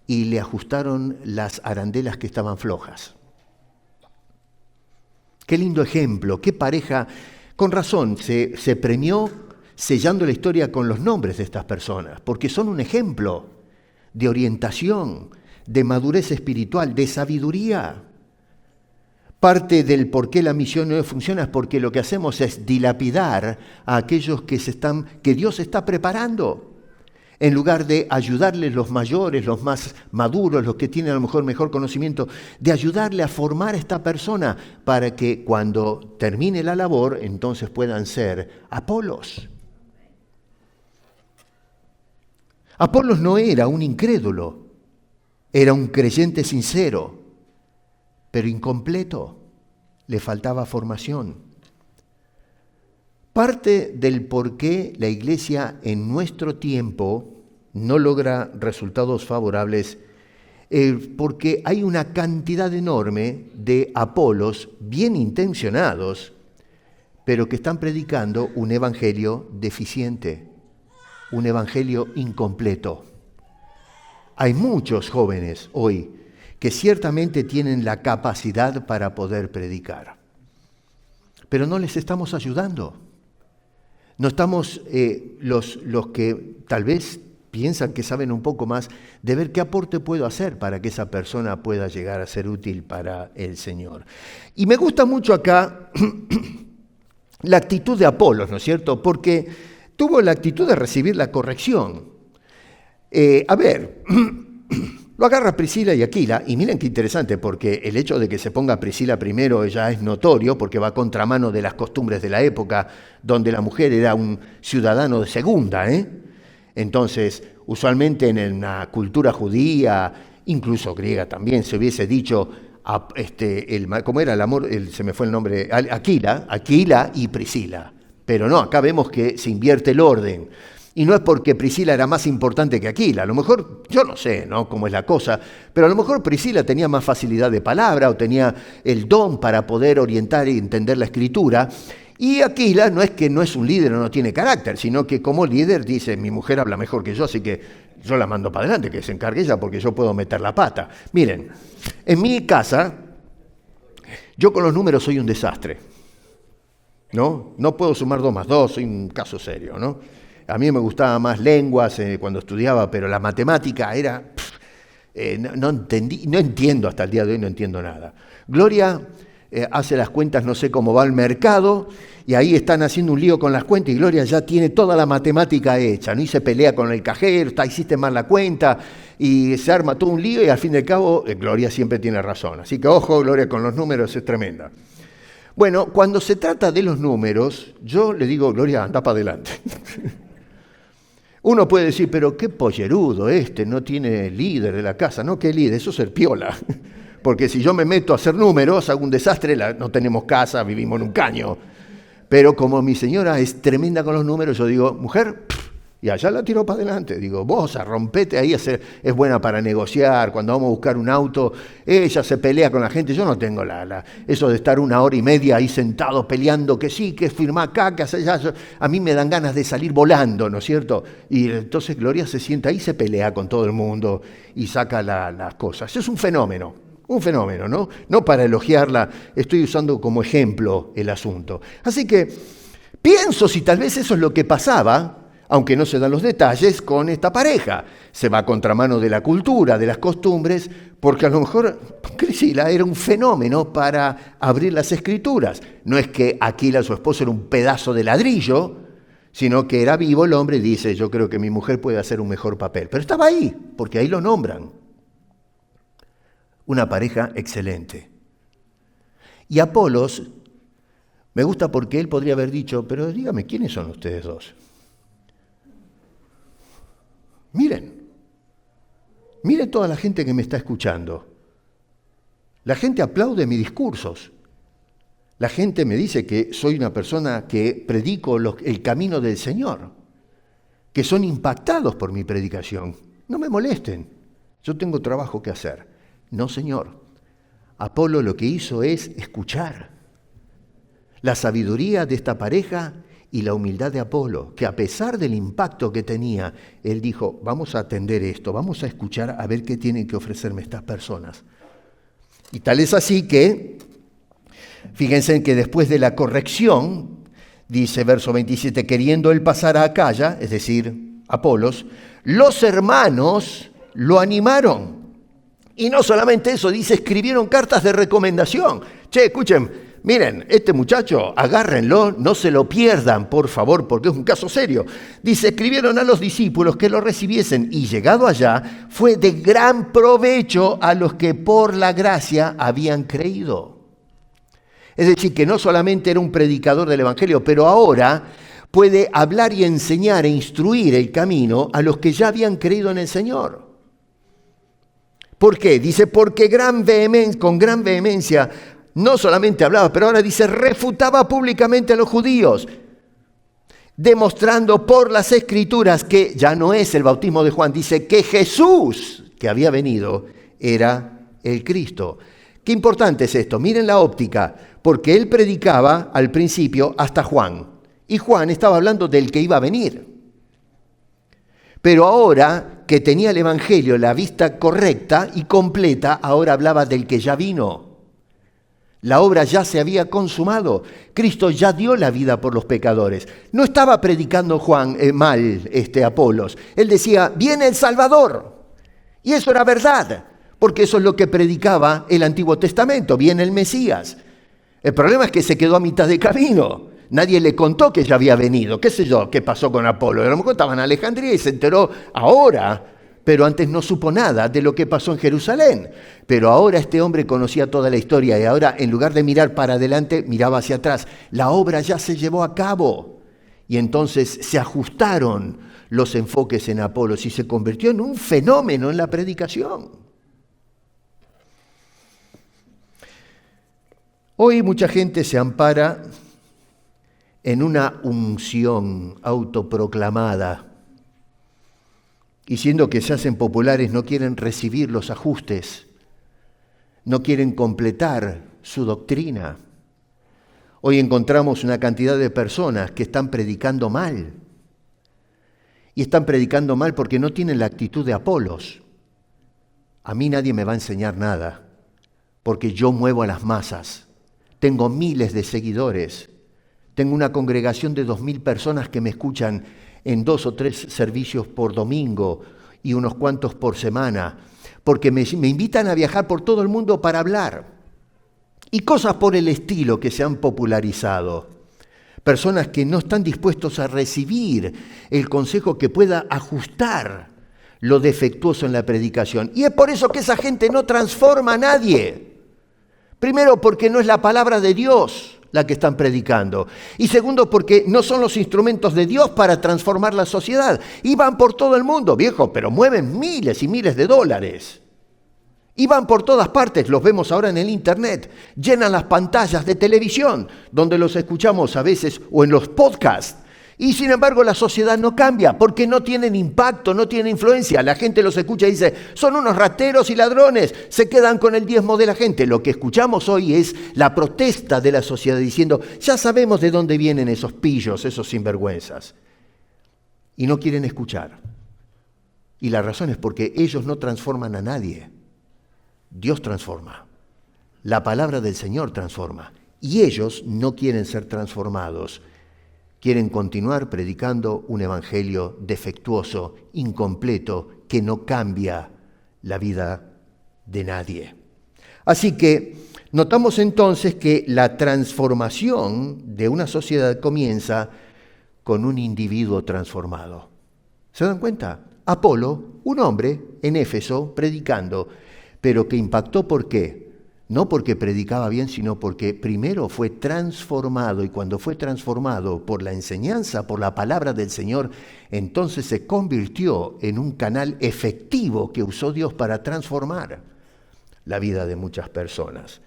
y le ajustaron las arandelas que estaban flojas. Qué lindo ejemplo, qué pareja. Con razón, se premió sellando la historia con los nombres de estas personas, porque son un ejemplo de orientación, de madurez espiritual, de sabiduría. Parte del por qué la misión no funciona es porque lo que hacemos es dilapidar a aquellos que Dios está preparando. En lugar de ayudarles los mayores, los más maduros, los que tienen a lo mejor conocimiento, de ayudarle a formar a esta persona para que cuando termine la labor, entonces puedan ser Apolos. Apolos no era un incrédulo, era un creyente sincero, pero incompleto, le faltaba formación. Parte del por qué la Iglesia en nuestro tiempo no logra resultados favorables porque hay una cantidad enorme de Apolos bien intencionados, pero que están predicando un evangelio deficiente, un evangelio incompleto. Hay muchos jóvenes hoy que ciertamente tienen la capacidad para poder predicar, pero no les estamos ayudando. No estamos, los que tal vez piensan que saben un poco más, de ver qué aporte puedo hacer para que esa persona pueda llegar a ser útil para el Señor. Y me gusta mucho acá la actitud de Apolos, ¿no es cierto? Porque tuvo la actitud de recibir la corrección. Lo agarra Priscila y Aquila, y miren qué interesante, porque el hecho de que se ponga Priscila primero ya es notorio, porque va a contramano de las costumbres de la época, donde la mujer era un ciudadano de segunda, Entonces, usualmente en la cultura judía, incluso griega también, se hubiese dicho, ¿cómo era el amor? Se me fue el nombre, Aquila y Priscila. Pero no, acá vemos que se invierte el orden. Y no es porque Priscila era más importante que Aquila. A lo mejor, yo no sé, ¿no?, cómo es la cosa, pero a lo mejor Priscila tenía más facilidad de palabra o tenía el don para poder orientar y entender la Escritura. Y Aquila no es que no es un líder o no tiene carácter, sino que como líder dice, mi mujer habla mejor que yo, así que yo la mando para adelante, que se encargue ella porque yo puedo meter la pata. Miren, en mi casa, yo con los números soy un desastre, ¿no? No puedo sumar 2 más 2, soy un caso serio, ¿no? A mí me gustaba más lenguas cuando estudiaba, pero la matemática era... no entiendo hasta el día de hoy, no entiendo nada. Gloria hace las cuentas, no sé cómo va el mercado, y ahí están haciendo un lío con las cuentas, y Gloria ya tiene toda la matemática hecha, ¿no? Y se pelea con el cajero, hiciste mal la cuenta, y se arma todo un lío, y al fin y al cabo, Gloria siempre tiene razón. Así que ojo, Gloria, con los números es tremenda. Bueno, cuando se trata de los números, yo le digo, Gloria, anda para adelante. Uno puede decir, pero qué pollerudo no tiene líder de la casa. No, ¿qué líder? Eso es ser piola. Porque si yo me meto a hacer números, hago un desastre, no tenemos casa, vivimos en un caño. Pero como mi señora es tremenda con los números, yo digo, mujer, y allá la tiro para adelante. Digo, vos rompete ahí, es buena para negociar. Cuando vamos a buscar un auto, ella se pelea con la gente. Yo no tengo eso de estar 1 hora y media ahí sentado peleando, que sí, que firma acá, que hace allá. A mí me dan ganas de salir volando, ¿no es cierto? Y entonces Gloria se sienta ahí, se pelea con todo el mundo y saca las cosas. Es un fenómeno, ¿no? No para elogiarla, estoy usando como ejemplo el asunto. Así que pienso si tal vez eso es lo que pasaba. aunque no se dan los detalles, con esta pareja. Se va a contramano de la cultura, de las costumbres, porque a lo mejor Priscila era un fenómeno para abrir las Escrituras. No es que Aquila, su esposo, era un pedazo de ladrillo, sino que era vivo el hombre y dice, yo creo que mi mujer puede hacer un mejor papel. Pero estaba ahí, porque ahí lo nombran. Una pareja excelente. Y Apolos, me gusta porque él podría haber dicho, pero dígame, ¿quiénes son ustedes dos? Miren toda la gente que me está escuchando. La gente aplaude mis discursos. La gente me dice que soy una persona que predico el camino del Señor, que son impactados por mi predicación. No me molesten, yo tengo trabajo que hacer. No, Señor. Apolo lo que hizo es escuchar la sabiduría de esta pareja y la humildad de Apolo, que a pesar del impacto que tenía, él dijo, vamos a atender esto, vamos a escuchar a ver qué tienen que ofrecerme estas personas. Y tal es así que, fíjense que después de la corrección, dice verso 27, queriendo él pasar a Acaya, es decir, Apolos, los hermanos lo animaron. Y no solamente eso, dice, escribieron cartas de recomendación. Che, escuchen, miren, este muchacho, agárrenlo, no se lo pierdan, por favor, porque es un caso serio. Dice, escribieron a los discípulos que lo recibiesen y llegado allá, fue de gran provecho a los que por la gracia habían creído. Es decir, que no solamente era un predicador del Evangelio, pero ahora puede hablar y enseñar e instruir el camino a los que ya habían creído en el Señor. ¿Por qué? Dice, porque con gran vehemencia no solamente hablaba, pero ahora dice, refutaba públicamente a los judíos, demostrando por las Escrituras que ya no es el bautismo de Juan, dice que Jesús, que había venido, era el Cristo. Qué importante es esto, miren la óptica, porque él predicaba al principio hasta Juan, y Juan estaba hablando del que iba a venir. Pero ahora que tenía el Evangelio, la vista correcta y completa, ahora hablaba del que ya vino. La obra ya se había consumado. Cristo ya dio la vida por los pecadores. No estaba predicando Juan mal, Apolos. Él decía, viene el Salvador. Y eso era verdad, porque eso es lo que predicaba el Antiguo Testamento, viene el Mesías. El problema es que se quedó a mitad de camino. Nadie le contó que ya había venido. ¿Qué sé yo qué pasó con Apolo? A lo mejor estaba en Alejandría y se enteró ahora, pero antes no supo nada de lo que pasó en Jerusalén. Pero ahora este hombre conocía toda la historia y ahora en lugar de mirar para adelante, miraba hacia atrás. La obra ya se llevó a cabo y entonces se ajustaron los enfoques en Apolos y se convirtió en un fenómeno en la predicación. Hoy mucha gente se ampara en una unción autoproclamada, y siendo que se hacen populares no quieren recibir los ajustes, no quieren completar su doctrina. Hoy encontramos una cantidad de personas que están predicando mal, y están predicando mal porque no tienen la actitud de Apolos. A mí nadie me va a enseñar nada, porque yo muevo a las masas, tengo miles de seguidores, tengo una congregación de 2.000 personas que me escuchan en 2 o 3 servicios por domingo y unos cuantos por semana, porque me invitan a viajar por todo el mundo para hablar. Y cosas por el estilo que se han popularizado. Personas que no están dispuestos a recibir el consejo que pueda ajustar lo defectuoso en la predicación. Y es por eso que esa gente no transforma a nadie. Primero, porque no es la palabra de Dios la que están predicando. Y segundo, porque no son los instrumentos de Dios para transformar la sociedad. Y van por todo el mundo, viejo, pero mueven miles y miles de dólares. Y van por todas partes, los vemos ahora en el internet. Llenan las pantallas de televisión, donde los escuchamos a veces, o en los podcasts. Y sin embargo la sociedad no cambia, porque no tienen impacto, no tienen influencia. La gente los escucha y dice, son unos rateros y ladrones, se quedan con el diezmo de la gente. Lo que escuchamos hoy es la protesta de la sociedad diciendo, ya sabemos de dónde vienen esos pillos, esos sinvergüenzas. Y no quieren escuchar. Y la razón es porque ellos no transforman a nadie. Dios transforma. La palabra del Señor transforma. Y ellos no quieren ser transformados. quieren continuar predicando un evangelio defectuoso, incompleto, que no cambia la vida de nadie. Así que notamos entonces que la transformación de una sociedad comienza con un individuo transformado. ¿Se dan cuenta? Apolo, un hombre en Éfeso predicando, pero que impactó ¿por qué? No porque predicaba bien, sino porque primero fue transformado, y cuando fue transformado por la enseñanza, por la palabra del Señor, entonces se convirtió en un canal efectivo que usó Dios para transformar la vida de muchas personas.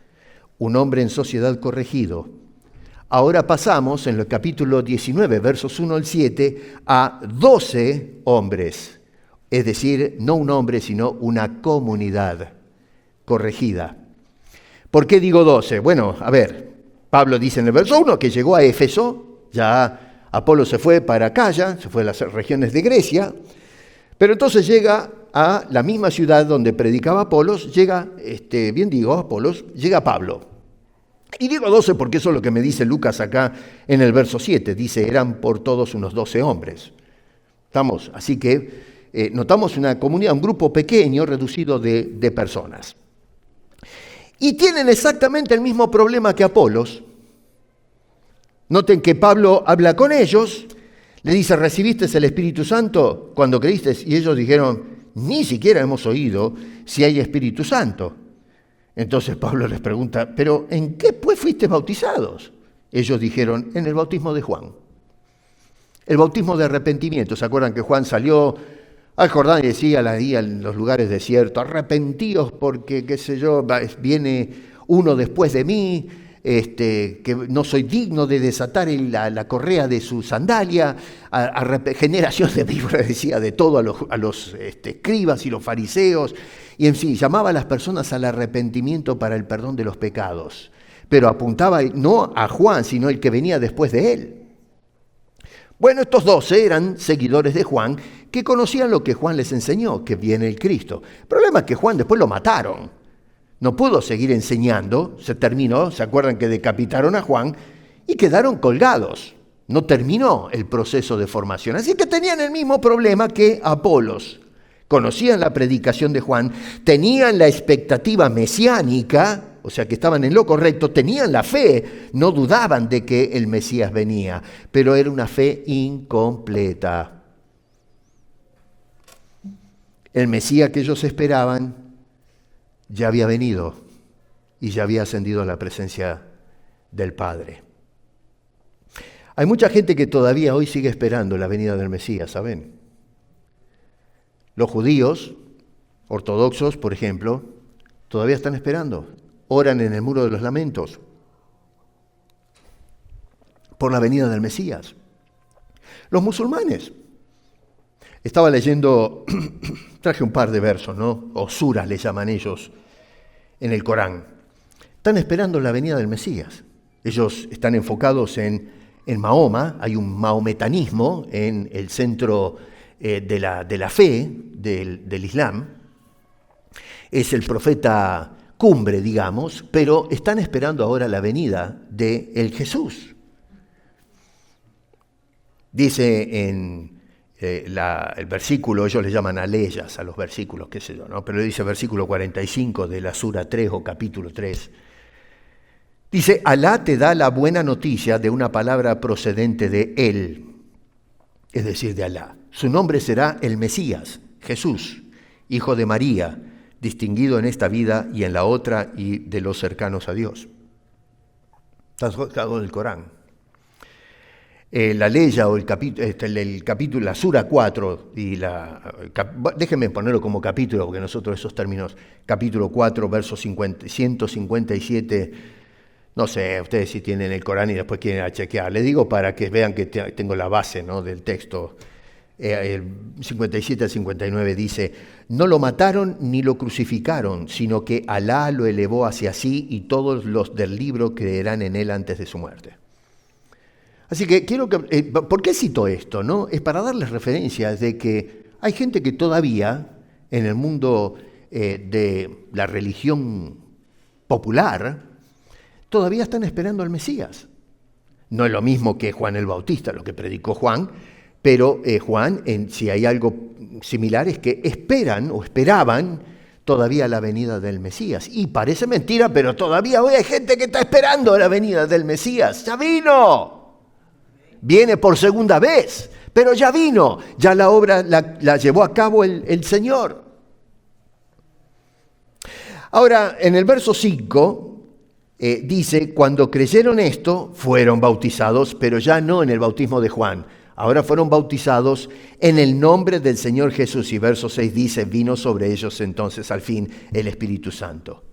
Un hombre en sociedad corregido. Ahora pasamos en el capítulo 19, versos 1 al 7, a 12 hombres. Es decir, no un hombre, sino una comunidad corregida. ¿Por qué digo 12? Bueno, a ver, Pablo dice en el verso 1 que llegó a Éfeso, ya Apolo se fue para Acaya, se fue a las regiones de Grecia, pero entonces llega a la misma ciudad donde predicaba Apolos, llega Pablo. Y digo 12 porque eso es lo que me dice Lucas acá en el verso 7, dice, eran por todos unos 12 hombres. ¿Estamos? Así que notamos una comunidad, un grupo pequeño, reducido de personas. Y tienen exactamente el mismo problema que Apolos. Noten que Pablo habla con ellos, le dice, ¿recibiste el Espíritu Santo cuando creíste? Y ellos dijeron, ni siquiera hemos oído si hay Espíritu Santo. Entonces Pablo les pregunta, ¿pero en qué pues fuiste bautizados? Ellos dijeron, en el bautismo de Juan. El bautismo de arrepentimiento. ¿Se acuerdan que Juan salió al Jordán y decía ahí en los lugares desiertos, arrepentíos porque, qué sé yo, viene uno después de mí, que no soy digno de desatar la correa de su sandalia, generación de víboras, decía de todo a los escribas y los fariseos, y en fin, llamaba a las personas al arrepentimiento para el perdón de los pecados, pero apuntaba no a Juan, sino el que venía después de él. Bueno, estos 12 eran seguidores de Juan que conocían lo que Juan les enseñó, que viene el Cristo. El problema es que Juan después lo mataron. No pudo seguir enseñando, se terminó, ¿se acuerdan que decapitaron a Juan? Y quedaron colgados. No terminó el proceso de formación. Así que tenían el mismo problema que Apolos. Conocían la predicación de Juan, tenían la expectativa mesiánica, o sea que estaban en lo correcto, tenían la fe, no dudaban de que el Mesías venía, pero era una fe incompleta. El Mesías que ellos esperaban ya había venido y ya había ascendido a la presencia del Padre. Hay mucha gente que todavía hoy sigue esperando la venida del Mesías, ¿saben? Los judíos ortodoxos, por ejemplo, todavía están esperando. Oran en el Muro de los Lamentos por la venida del Mesías. Los musulmanes. Estaba leyendo, traje un par de versos, ¿no? O suras le llaman ellos en el Corán. Están esperando la venida del Mesías. Ellos están enfocados en Mahoma, hay un mahometanismo en el centro de la fe del Islam. Es el profeta cumbre, digamos, pero están esperando ahora la venida de el Jesús. Dice en el versículo, ellos le llaman aleyas a los versículos, qué sé yo, ¿no? Pero dice versículo 45 de la Sura 3 o capítulo 3. Dice, Alá te da la buena noticia de una palabra procedente de Él, es decir, de Alá. Su nombre será el Mesías, Jesús, hijo de María, distinguido en esta vida y en la otra y de los cercanos a Dios. Está sacado del Corán. La leya o el capítulo, la Sura 4, déjenme ponerlo como capítulo, porque nosotros esos términos, capítulo 4, verso 157, no sé, ustedes si tienen el Corán y después quieren chequear. Les digo para que vean que tengo la base, ¿no?, del texto. El 57 al 59 dice, no lo mataron ni lo crucificaron, sino que Alá lo elevó hacia sí y todos los del libro creerán en él antes de su muerte. Así que quiero que, ¿por qué cito esto? ¿No? Es para darles referencias de que hay gente que todavía en el mundo de la religión popular, todavía están esperando al Mesías. No es lo mismo que Juan el Bautista, lo que predicó Juan, pero Juan, si hay algo similar, es que esperan o esperaban todavía la venida del Mesías. Y parece mentira, pero todavía hoy hay gente que está esperando la venida del Mesías. ¡Ya vino! Viene por segunda vez, pero ya vino. Ya la obra la llevó a cabo el Señor. Ahora, en el verso 5... dice, cuando creyeron esto, fueron bautizados, pero ya no en el bautismo de Juan. Ahora fueron bautizados en el nombre del Señor Jesús. Y verso 6 dice, vino sobre ellos entonces al fin el Espíritu Santo.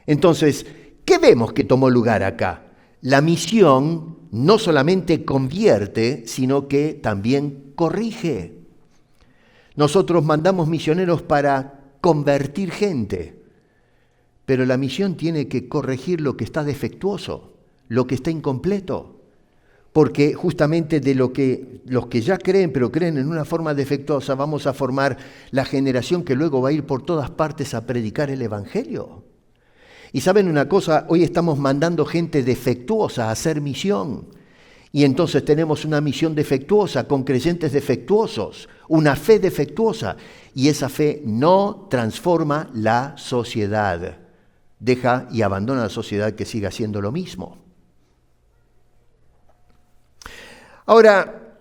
Entonces, ¿qué vemos que tomó lugar acá? La misión no solamente convierte, sino que también corrige. Nosotros mandamos misioneros para convertir gente. Pero la misión tiene que corregir lo que está defectuoso, lo que está incompleto. Porque justamente de los que ya creen, pero creen en una forma defectuosa, vamos a formar la generación que luego va a ir por todas partes a predicar el Evangelio. Y saben una cosa, hoy estamos mandando gente defectuosa a hacer misión. Y entonces tenemos una misión defectuosa, con creyentes defectuosos, una fe defectuosa. Y esa fe no transforma la sociedad. Deja y abandona la sociedad que siga haciendo lo mismo. Ahora,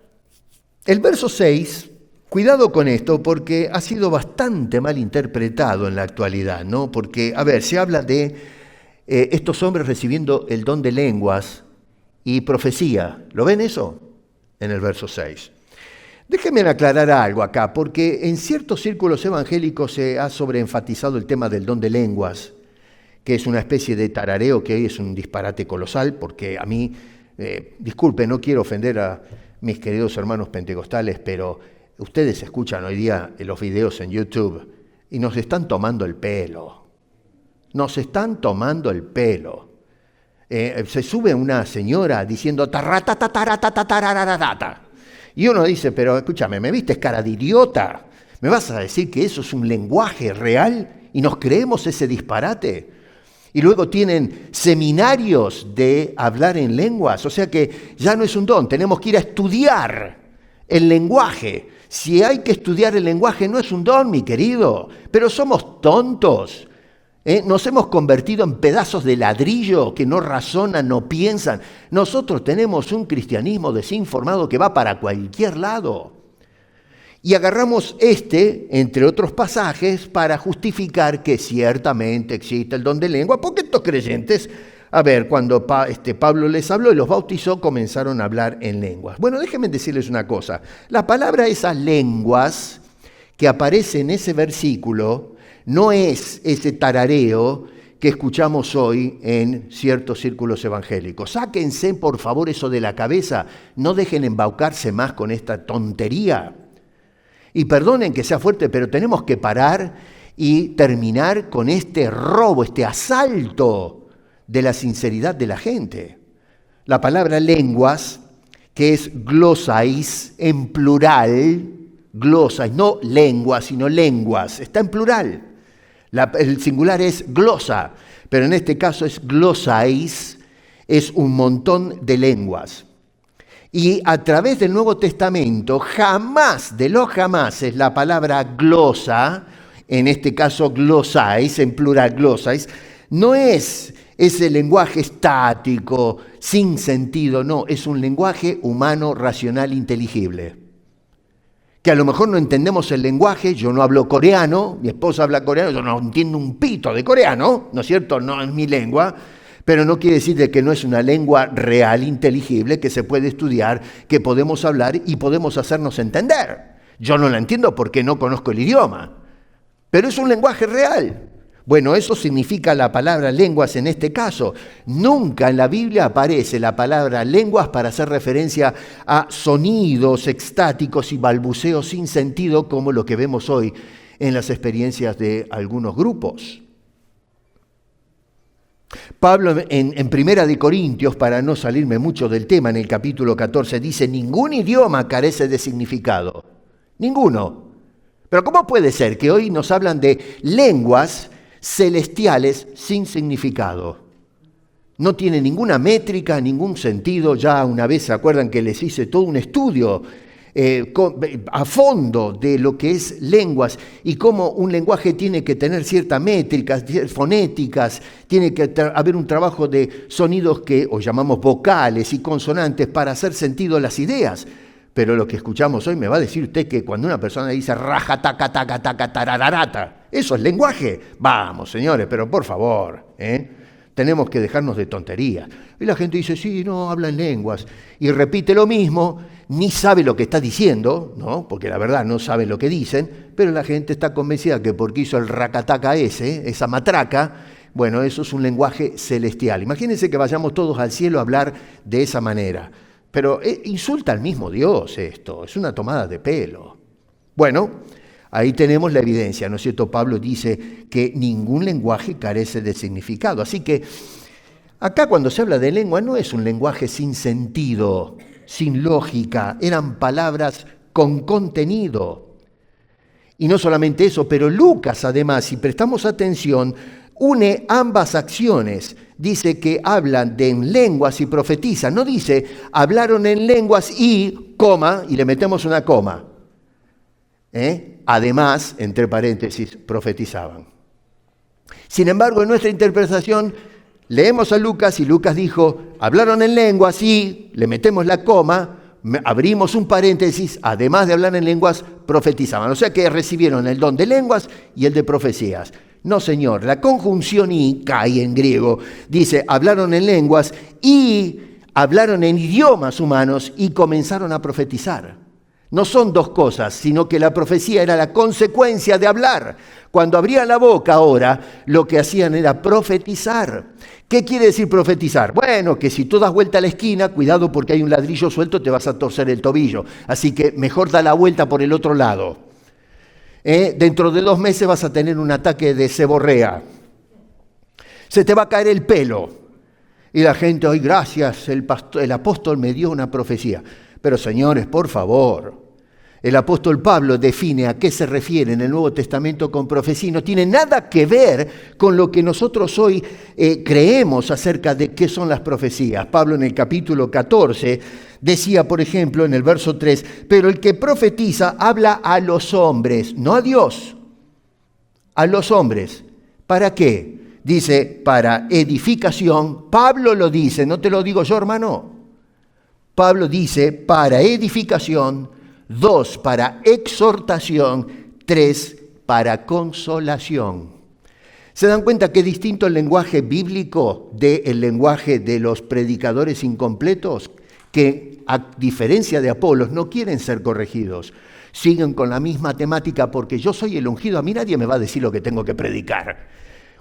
el verso 6, cuidado con esto porque ha sido bastante mal interpretado en la actualidad, ¿no? Porque, se habla de estos hombres recibiendo el don de lenguas y profecía. ¿Lo ven eso? En el verso 6. Déjenme aclarar algo acá, porque en ciertos círculos evangélicos se ha sobreenfatizado el tema del don de lenguas, que es una especie de tarareo que hoy es un disparate colosal, porque a mí, disculpe, no quiero ofender a mis queridos hermanos pentecostales, pero ustedes escuchan hoy día los videos en YouTube y nos están tomando el pelo. Nos están tomando el pelo. Se sube una señora diciendo tarratataratataratata. Y uno dice, pero escúchame, ¿me viste cara de idiota? ¿Me vas a decir que eso es un lenguaje real y nos creemos ese disparate? Y luego tienen seminarios de hablar en lenguas, o sea que ya no es un don, tenemos que ir a estudiar el lenguaje. Si hay que estudiar el lenguaje no es un don, mi querido, pero somos tontos. Nos hemos convertido en pedazos de ladrillo que no razonan, no piensan. Nosotros tenemos un cristianismo desinformado que va para cualquier lado. Y agarramos entre otros pasajes, para justificar que ciertamente existe el don de lengua, porque estos creyentes, cuando Pablo les habló y los bautizó, comenzaron a hablar en lenguas. Bueno, déjenme decirles una cosa. La palabra esas lenguas que aparece en ese versículo no es ese tarareo que escuchamos hoy en ciertos círculos evangélicos. Sáquense, por favor, eso de la cabeza. No dejen embaucarse más con esta tontería. Y perdonen que sea fuerte, pero tenemos que parar y terminar con este robo, este asalto de la sinceridad de la gente. La palabra lenguas, que es glosais en plural, glosais, no lenguas, sino lenguas, está en plural. El singular es glosa, pero en este caso es glosais, es un montón de lenguas. Y a través del Nuevo Testamento, jamás, de los jamases, la palabra glosa, en este caso glosais, en plural glosais, no es ese lenguaje estático, sin sentido, no, es un lenguaje humano, racional, inteligible. Que a lo mejor no entendemos el lenguaje, yo no hablo coreano, mi esposa habla coreano, yo no entiendo un pito de coreano, ¿no es cierto? No es mi lengua. Pero no quiere decir de que no es una lengua real, inteligible, que se puede estudiar, que podemos hablar y podemos hacernos entender. Yo no la entiendo porque no conozco el idioma, pero es un lenguaje real. Bueno, eso significa la palabra lenguas en este caso. Nunca en la Biblia aparece la palabra lenguas para hacer referencia a sonidos extáticos y balbuceos sin sentido como lo que vemos hoy en las experiencias de algunos grupos. Pablo en Primera de Corintios, para no salirme mucho del tema, en el capítulo 14 dice, ningún idioma carece de significado, ninguno. Pero ¿cómo puede ser que hoy nos hablan de lenguas celestiales sin significado? No tiene ninguna métrica, ningún sentido. Ya una vez se acuerdan que les hice todo un estudio a fondo de lo que es lenguas y cómo un lenguaje tiene que tener ciertas métricas, fonéticas, tiene que haber un trabajo de sonidos que o llamamos vocales y consonantes para hacer sentido las ideas. Pero lo que escuchamos hoy me va a decir usted que cuando una persona dice raja, taca, taca, taca, tarararata, ¿eso es lenguaje? Vamos, señores, pero por favor, tenemos que dejarnos de tonterías. Y la gente dice, sí, no, habla en lenguas. Y repite lo mismo, ni sabe lo que está diciendo, ¿no? Porque la verdad no sabe lo que dicen, pero la gente está convencida que porque hizo el racataca esa matraca, bueno, eso es un lenguaje celestial. Imagínense que vayamos todos al cielo a hablar de esa manera. Pero insulta al mismo Dios esto, es una tomada de pelo. Bueno, ahí tenemos la evidencia, ¿no es cierto? Pablo dice que ningún lenguaje carece de significado. Así que acá cuando se habla de lengua no es un lenguaje sin sentido, sin lógica, eran palabras con contenido. Y no solamente eso, pero Lucas además, si prestamos atención, une ambas acciones. Dice que hablan en lenguas y profetizan. No dice, hablaron en lenguas y, coma, y le metemos una coma. Además, entre paréntesis, profetizaban. Sin embargo, en nuestra interpretación, leemos a Lucas y Lucas dijo, hablaron en lenguas y, le metemos la coma, abrimos un paréntesis, además de hablar en lenguas, profetizaban. O sea que recibieron el don de lenguas y el de profecías. No, señor, la conjunción y, kai en griego, dice, hablaron en lenguas y hablaron en idiomas humanos y comenzaron a profetizar. No son dos cosas, sino que la profecía era la consecuencia de hablar. Cuando abrían la boca ahora, lo que hacían era profetizar. ¿Qué quiere decir profetizar? Bueno, que si tú das vuelta a la esquina, cuidado porque hay un ladrillo suelto, te vas a torcer el tobillo. Así que mejor da la vuelta por el otro lado. Dentro de 2 meses vas a tener un ataque de seborrea. Se te va a caer el pelo. Y la gente, hoy gracias, el apóstol me dio una profecía. Pero señores, por favor, el apóstol Pablo define a qué se refiere en el Nuevo Testamento con profecía. No tiene nada que ver con lo que nosotros hoy creemos acerca de qué son las profecías. Pablo en el capítulo 14 decía, por ejemplo, en el verso 3, pero el que profetiza habla a los hombres, no a Dios, a los hombres. ¿Para qué? Dice, para edificación. Pablo lo dice, no te lo digo yo, hermano. Pablo dice, para edificación, 2, para exhortación, 3, para consolación. ¿Se dan cuenta que es distinto el lenguaje bíblico del lenguaje de los predicadores incompletos? Que a diferencia de Apolos no quieren ser corregidos, siguen con la misma temática porque yo soy el ungido, a mí nadie me va a decir lo que tengo que predicar.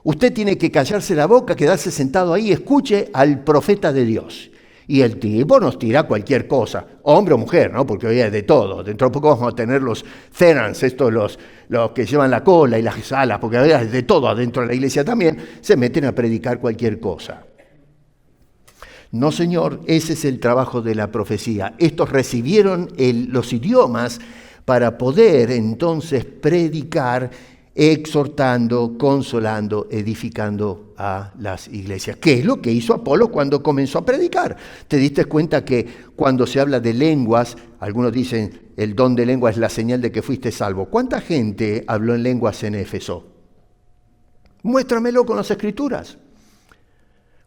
Usted tiene que callarse la boca, quedarse sentado ahí, escuche al profeta de Dios. Y el tipo nos tira cualquier cosa, hombre o mujer, ¿no? Porque hoy es de todo. Dentro de poco vamos a tener los therans, estos los que llevan la cola y las alas, porque hoy es de todo adentro de la iglesia también, se meten a predicar cualquier cosa. No, señor, ese es el trabajo de la profecía. Estos recibieron los idiomas para poder entonces predicar, exhortando, consolando, edificando a las iglesias. ¿Qué es lo que hizo Apolos cuando comenzó a predicar? ¿Te diste cuenta que cuando se habla de lenguas, algunos dicen el don de lengua es la señal de que fuiste salvo? ¿Cuánta gente habló en lenguas en Éfeso? Muéstramelo con las Escrituras.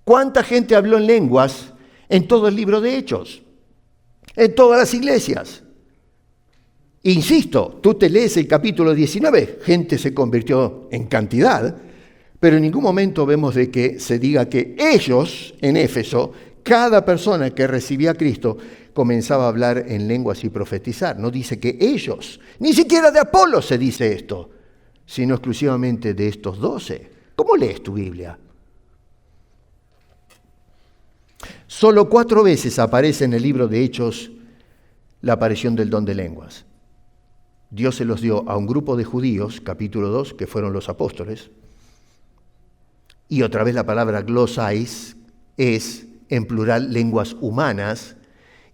¿Cuánta gente habló en lenguas en todo el libro de Hechos? En todas las iglesias. Insisto, tú te lees el capítulo 19, gente se convirtió en cantidad, pero en ningún momento vemos de que se diga que ellos en Éfeso, cada persona que recibía a Cristo, comenzaba a hablar en lenguas y profetizar. No dice que ellos, ni siquiera de Apolos se dice esto, sino exclusivamente de estos 12. ¿Cómo lees tu Biblia? Solo 4 veces aparece en el libro de Hechos la aparición del don de lenguas. Dios se los dio a un grupo de judíos, capítulo 2, que fueron los apóstoles. Y otra vez la palabra glosais es, en plural, lenguas humanas.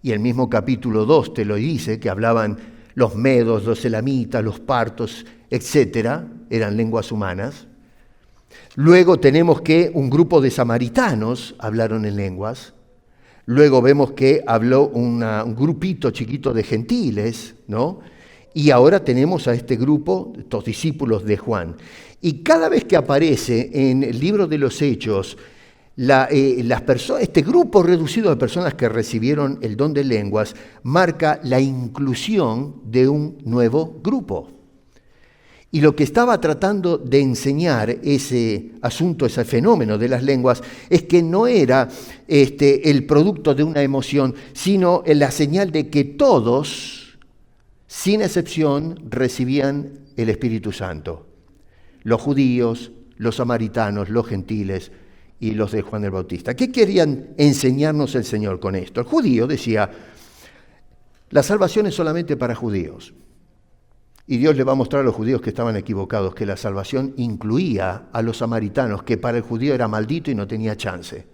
Y el mismo capítulo 2 te lo dice, que hablaban los medos, los elamitas, los partos, etcétera, eran lenguas humanas. Luego tenemos que un grupo de samaritanos hablaron en lenguas. Luego vemos que habló un grupito chiquito de gentiles, ¿no? Y ahora tenemos a este grupo, estos discípulos de Juan. Y cada vez que aparece en el libro de los Hechos, este grupo reducido de personas que recibieron el don de lenguas marca la inclusión de un nuevo grupo. Y lo que estaba tratando de enseñar ese asunto, ese fenómeno de las lenguas, es que no era el producto de una emoción, sino la señal de que todos, sin excepción, recibían el Espíritu Santo. Los judíos, los samaritanos, los gentiles y los de Juan el Bautista. ¿Qué querían enseñarnos el Señor con esto? El judío decía, la salvación es solamente para judíos. Y Dios le va a mostrar a los judíos que estaban equivocados, que la salvación incluía a los samaritanos, que para el judío era maldito y no tenía chance.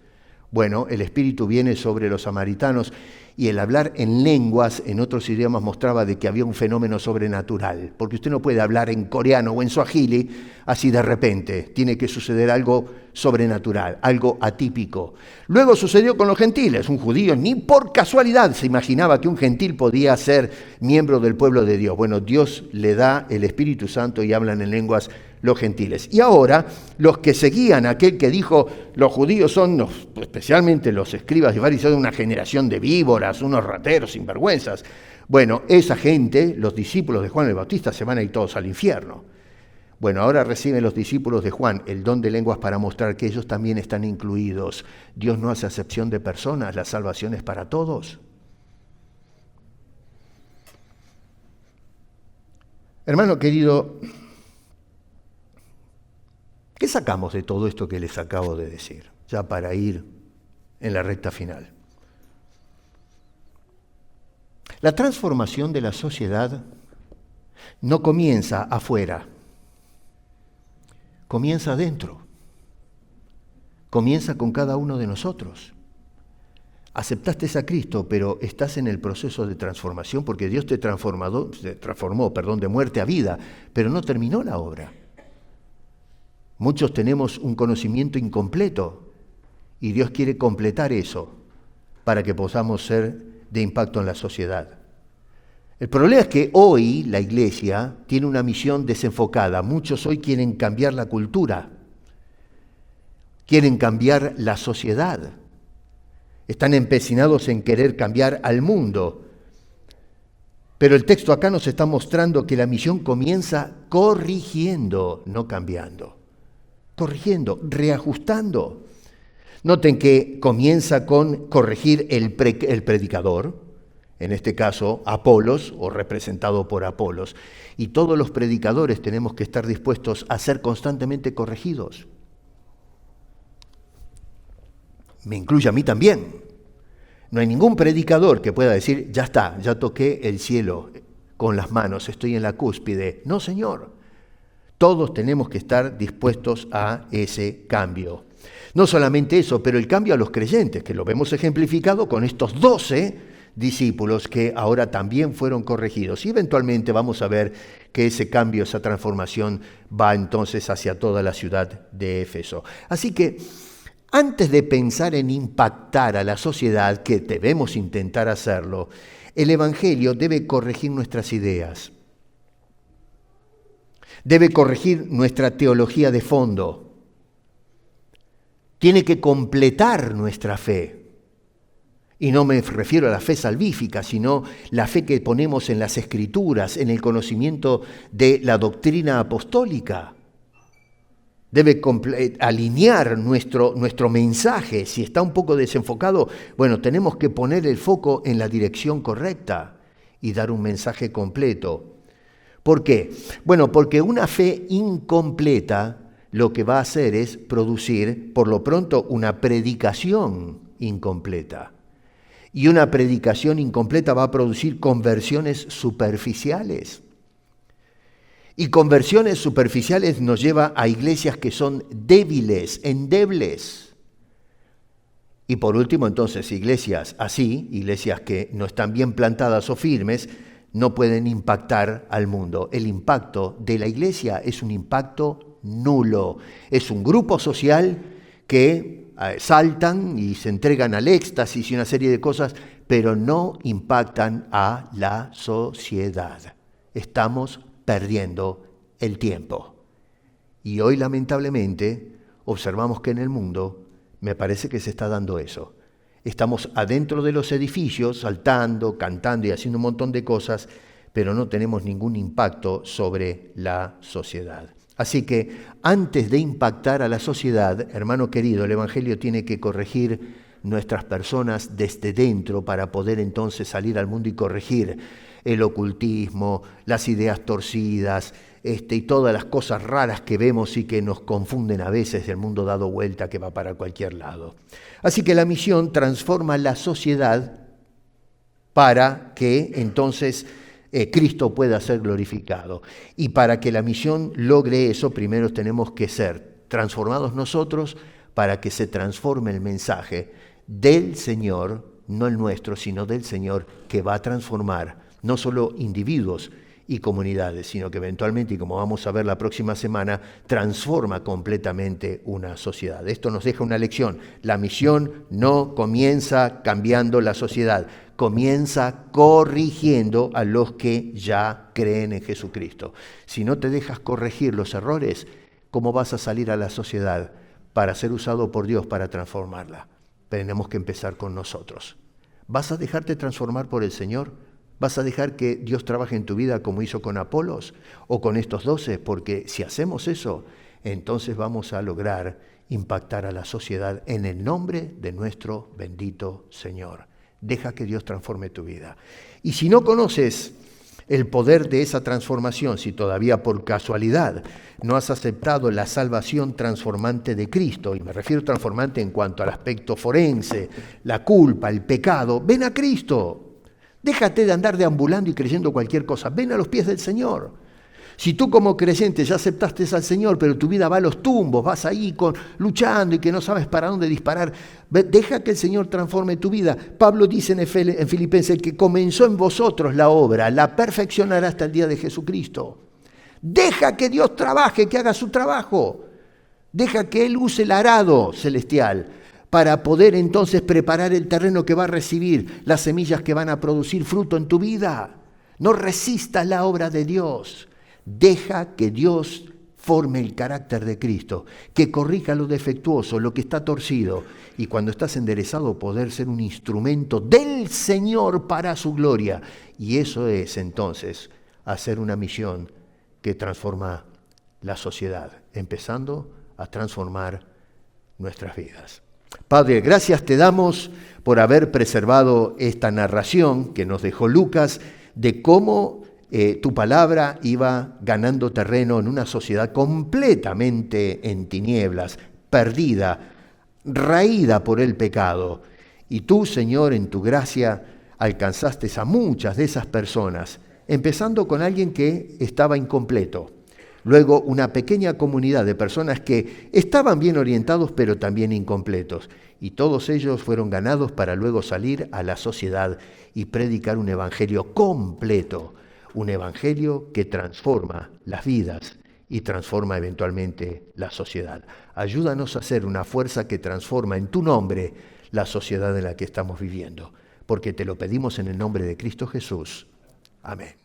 Bueno, el Espíritu viene sobre los samaritanos y el hablar en lenguas, en otros idiomas, mostraba de que había un fenómeno sobrenatural. Porque usted no puede hablar en coreano o en suajili así de repente. Tiene que suceder algo sobrenatural, algo atípico. Luego sucedió con los gentiles. Un judío ni por casualidad se imaginaba que un gentil podía ser miembro del pueblo de Dios. Bueno, Dios le da el Espíritu Santo y hablan en lenguas los gentiles. Y ahora, los que seguían a aquel que dijo, los judíos son, especialmente los escribas y fariseos, una generación de víboras, unos rateros, sinvergüenzas. Bueno, esa gente, los discípulos de Juan el Bautista, se van a ir todos al infierno. Bueno, ahora reciben los discípulos de Juan el don de lenguas para mostrar que ellos también están incluidos. Dios no hace acepción de personas, la salvación es para todos. Hermano querido, ¿qué sacamos de todo esto que les acabo de decir? Ya para ir en la recta final. La transformación de la sociedad no comienza afuera, comienza adentro, comienza con cada uno de nosotros. Aceptaste a Cristo, pero estás en el proceso de transformación porque Dios te transformó, de muerte a vida, pero no terminó la obra. Muchos tenemos un conocimiento incompleto y Dios quiere completar eso para que podamos ser de impacto en la sociedad. El problema es que hoy la iglesia tiene una misión desenfocada. Muchos hoy quieren cambiar la cultura, quieren cambiar la sociedad. Están empecinados en querer cambiar al mundo. Pero el texto acá nos está mostrando que la misión comienza corrigiendo, no cambiando. Corrigiendo, reajustando. Noten que comienza con corregir el predicador, en este caso Apolos, o representado por Apolos. Y todos los predicadores tenemos que estar dispuestos a ser constantemente corregidos. Me incluye a mí también. No hay ningún predicador que pueda decir, ya está, ya toqué el cielo con las manos, estoy en la cúspide. No, Señor. Todos tenemos que estar dispuestos a ese cambio. No solamente eso, pero el cambio a los creyentes, que lo vemos ejemplificado con estos 12 discípulos que ahora también fueron corregidos. Y eventualmente vamos a ver que ese cambio, esa transformación va entonces hacia toda la ciudad de Éfeso. Así que antes de pensar en impactar a la sociedad, que debemos intentar hacerlo, el Evangelio debe corregir nuestras ideas. Debe corregir nuestra teología de fondo. Tiene que completar nuestra fe. Y no me refiero a la fe salvífica, sino la fe que ponemos en las Escrituras, en el conocimiento de la doctrina apostólica. Debe alinear nuestro mensaje. Si está un poco desenfocado, bueno, tenemos que poner el foco en la dirección correcta y dar un mensaje completo. ¿Por qué? Bueno, porque una fe incompleta lo que va a hacer es producir, por lo pronto, una predicación incompleta. Y una predicación incompleta va a producir conversiones superficiales. Y conversiones superficiales nos lleva a iglesias que son débiles, endebles. Y por último, entonces, iglesias así, iglesias que no están bien plantadas o firmes, no pueden impactar al mundo. El impacto de la iglesia es un impacto nulo. Es un grupo social que saltan y se entregan al éxtasis y una serie de cosas, pero no impactan a la sociedad. Estamos perdiendo el tiempo. Y hoy, lamentablemente, observamos que en el mundo me parece que se está dando eso. Estamos adentro de los edificios, saltando, cantando y haciendo un montón de cosas, pero no tenemos ningún impacto sobre la sociedad. Así que antes de impactar a la sociedad, hermano querido, el Evangelio tiene que corregir nuestras personas desde dentro para poder entonces salir al mundo y corregir el ocultismo, las ideas torcidas, y todas las cosas raras que vemos y que nos confunden a veces, el mundo dado vuelta que va para cualquier lado. Así que la misión transforma la sociedad para que entonces Cristo pueda ser glorificado. Y para que la misión logre eso, primero tenemos que ser transformados nosotros para que se transforme el mensaje del Señor, no el nuestro, sino del Señor, que va a transformar no solo individuos y comunidades, sino que eventualmente, y como vamos a ver la próxima semana, transforma completamente una sociedad. Esto nos deja una lección. La misión no comienza cambiando la sociedad, comienza corrigiendo a los que ya creen en Jesucristo. Si no te dejas corregir los errores, ¿cómo vas a salir a la sociedad para ser usado por Dios para transformarla? Tenemos que empezar con nosotros. ¿Vas a dejarte transformar por el Señor? ¿Vas a dejar que Dios trabaje en tu vida como hizo con Apolos o con estos 12? Porque si hacemos eso, entonces vamos a lograr impactar a la sociedad en el nombre de nuestro bendito Señor. Deja que Dios transforme tu vida. Y si no conoces el poder de esa transformación, si todavía por casualidad no has aceptado la salvación transformante de Cristo, y me refiero transformante en cuanto al aspecto forense, la culpa, el pecado, ven a Cristo. Déjate de andar deambulando y creyendo cualquier cosa. Ven a los pies del Señor. Si tú como creyente ya aceptaste al Señor, pero tu vida va a los tumbos, vas ahí luchando y que no sabes para dónde disparar, deja que el Señor transforme tu vida. Pablo dice en Filipenses que comenzó en vosotros la obra, la perfeccionará hasta el día de Jesucristo. Deja que Dios trabaje, que haga su trabajo. Deja que Él use el arado celestial para poder entonces preparar el terreno que va a recibir las semillas que van a producir fruto en tu vida. No resistas la obra de Dios. Deja que Dios forme el carácter de Cristo, que corrija lo defectuoso, lo que está torcido, y cuando estás enderezado poder ser un instrumento del Señor para su gloria. Y eso es entonces hacer una misión que transforma la sociedad, empezando a transformar nuestras vidas. Padre, gracias te damos por haber preservado esta narración que nos dejó Lucas de cómo tu palabra iba ganando terreno en una sociedad completamente en tinieblas, perdida, raída por el pecado. Y tú, Señor, en tu gracia alcanzaste a muchas de esas personas, empezando con alguien que estaba incompleto. Luego una pequeña comunidad de personas que estaban bien orientados pero también incompletos. Y todos ellos fueron ganados para luego salir a la sociedad y predicar un evangelio completo. Un evangelio que transforma las vidas y transforma eventualmente la sociedad. Ayúdanos a ser una fuerza que transforma en tu nombre la sociedad en la que estamos viviendo. Porque te lo pedimos en el nombre de Cristo Jesús. Amén.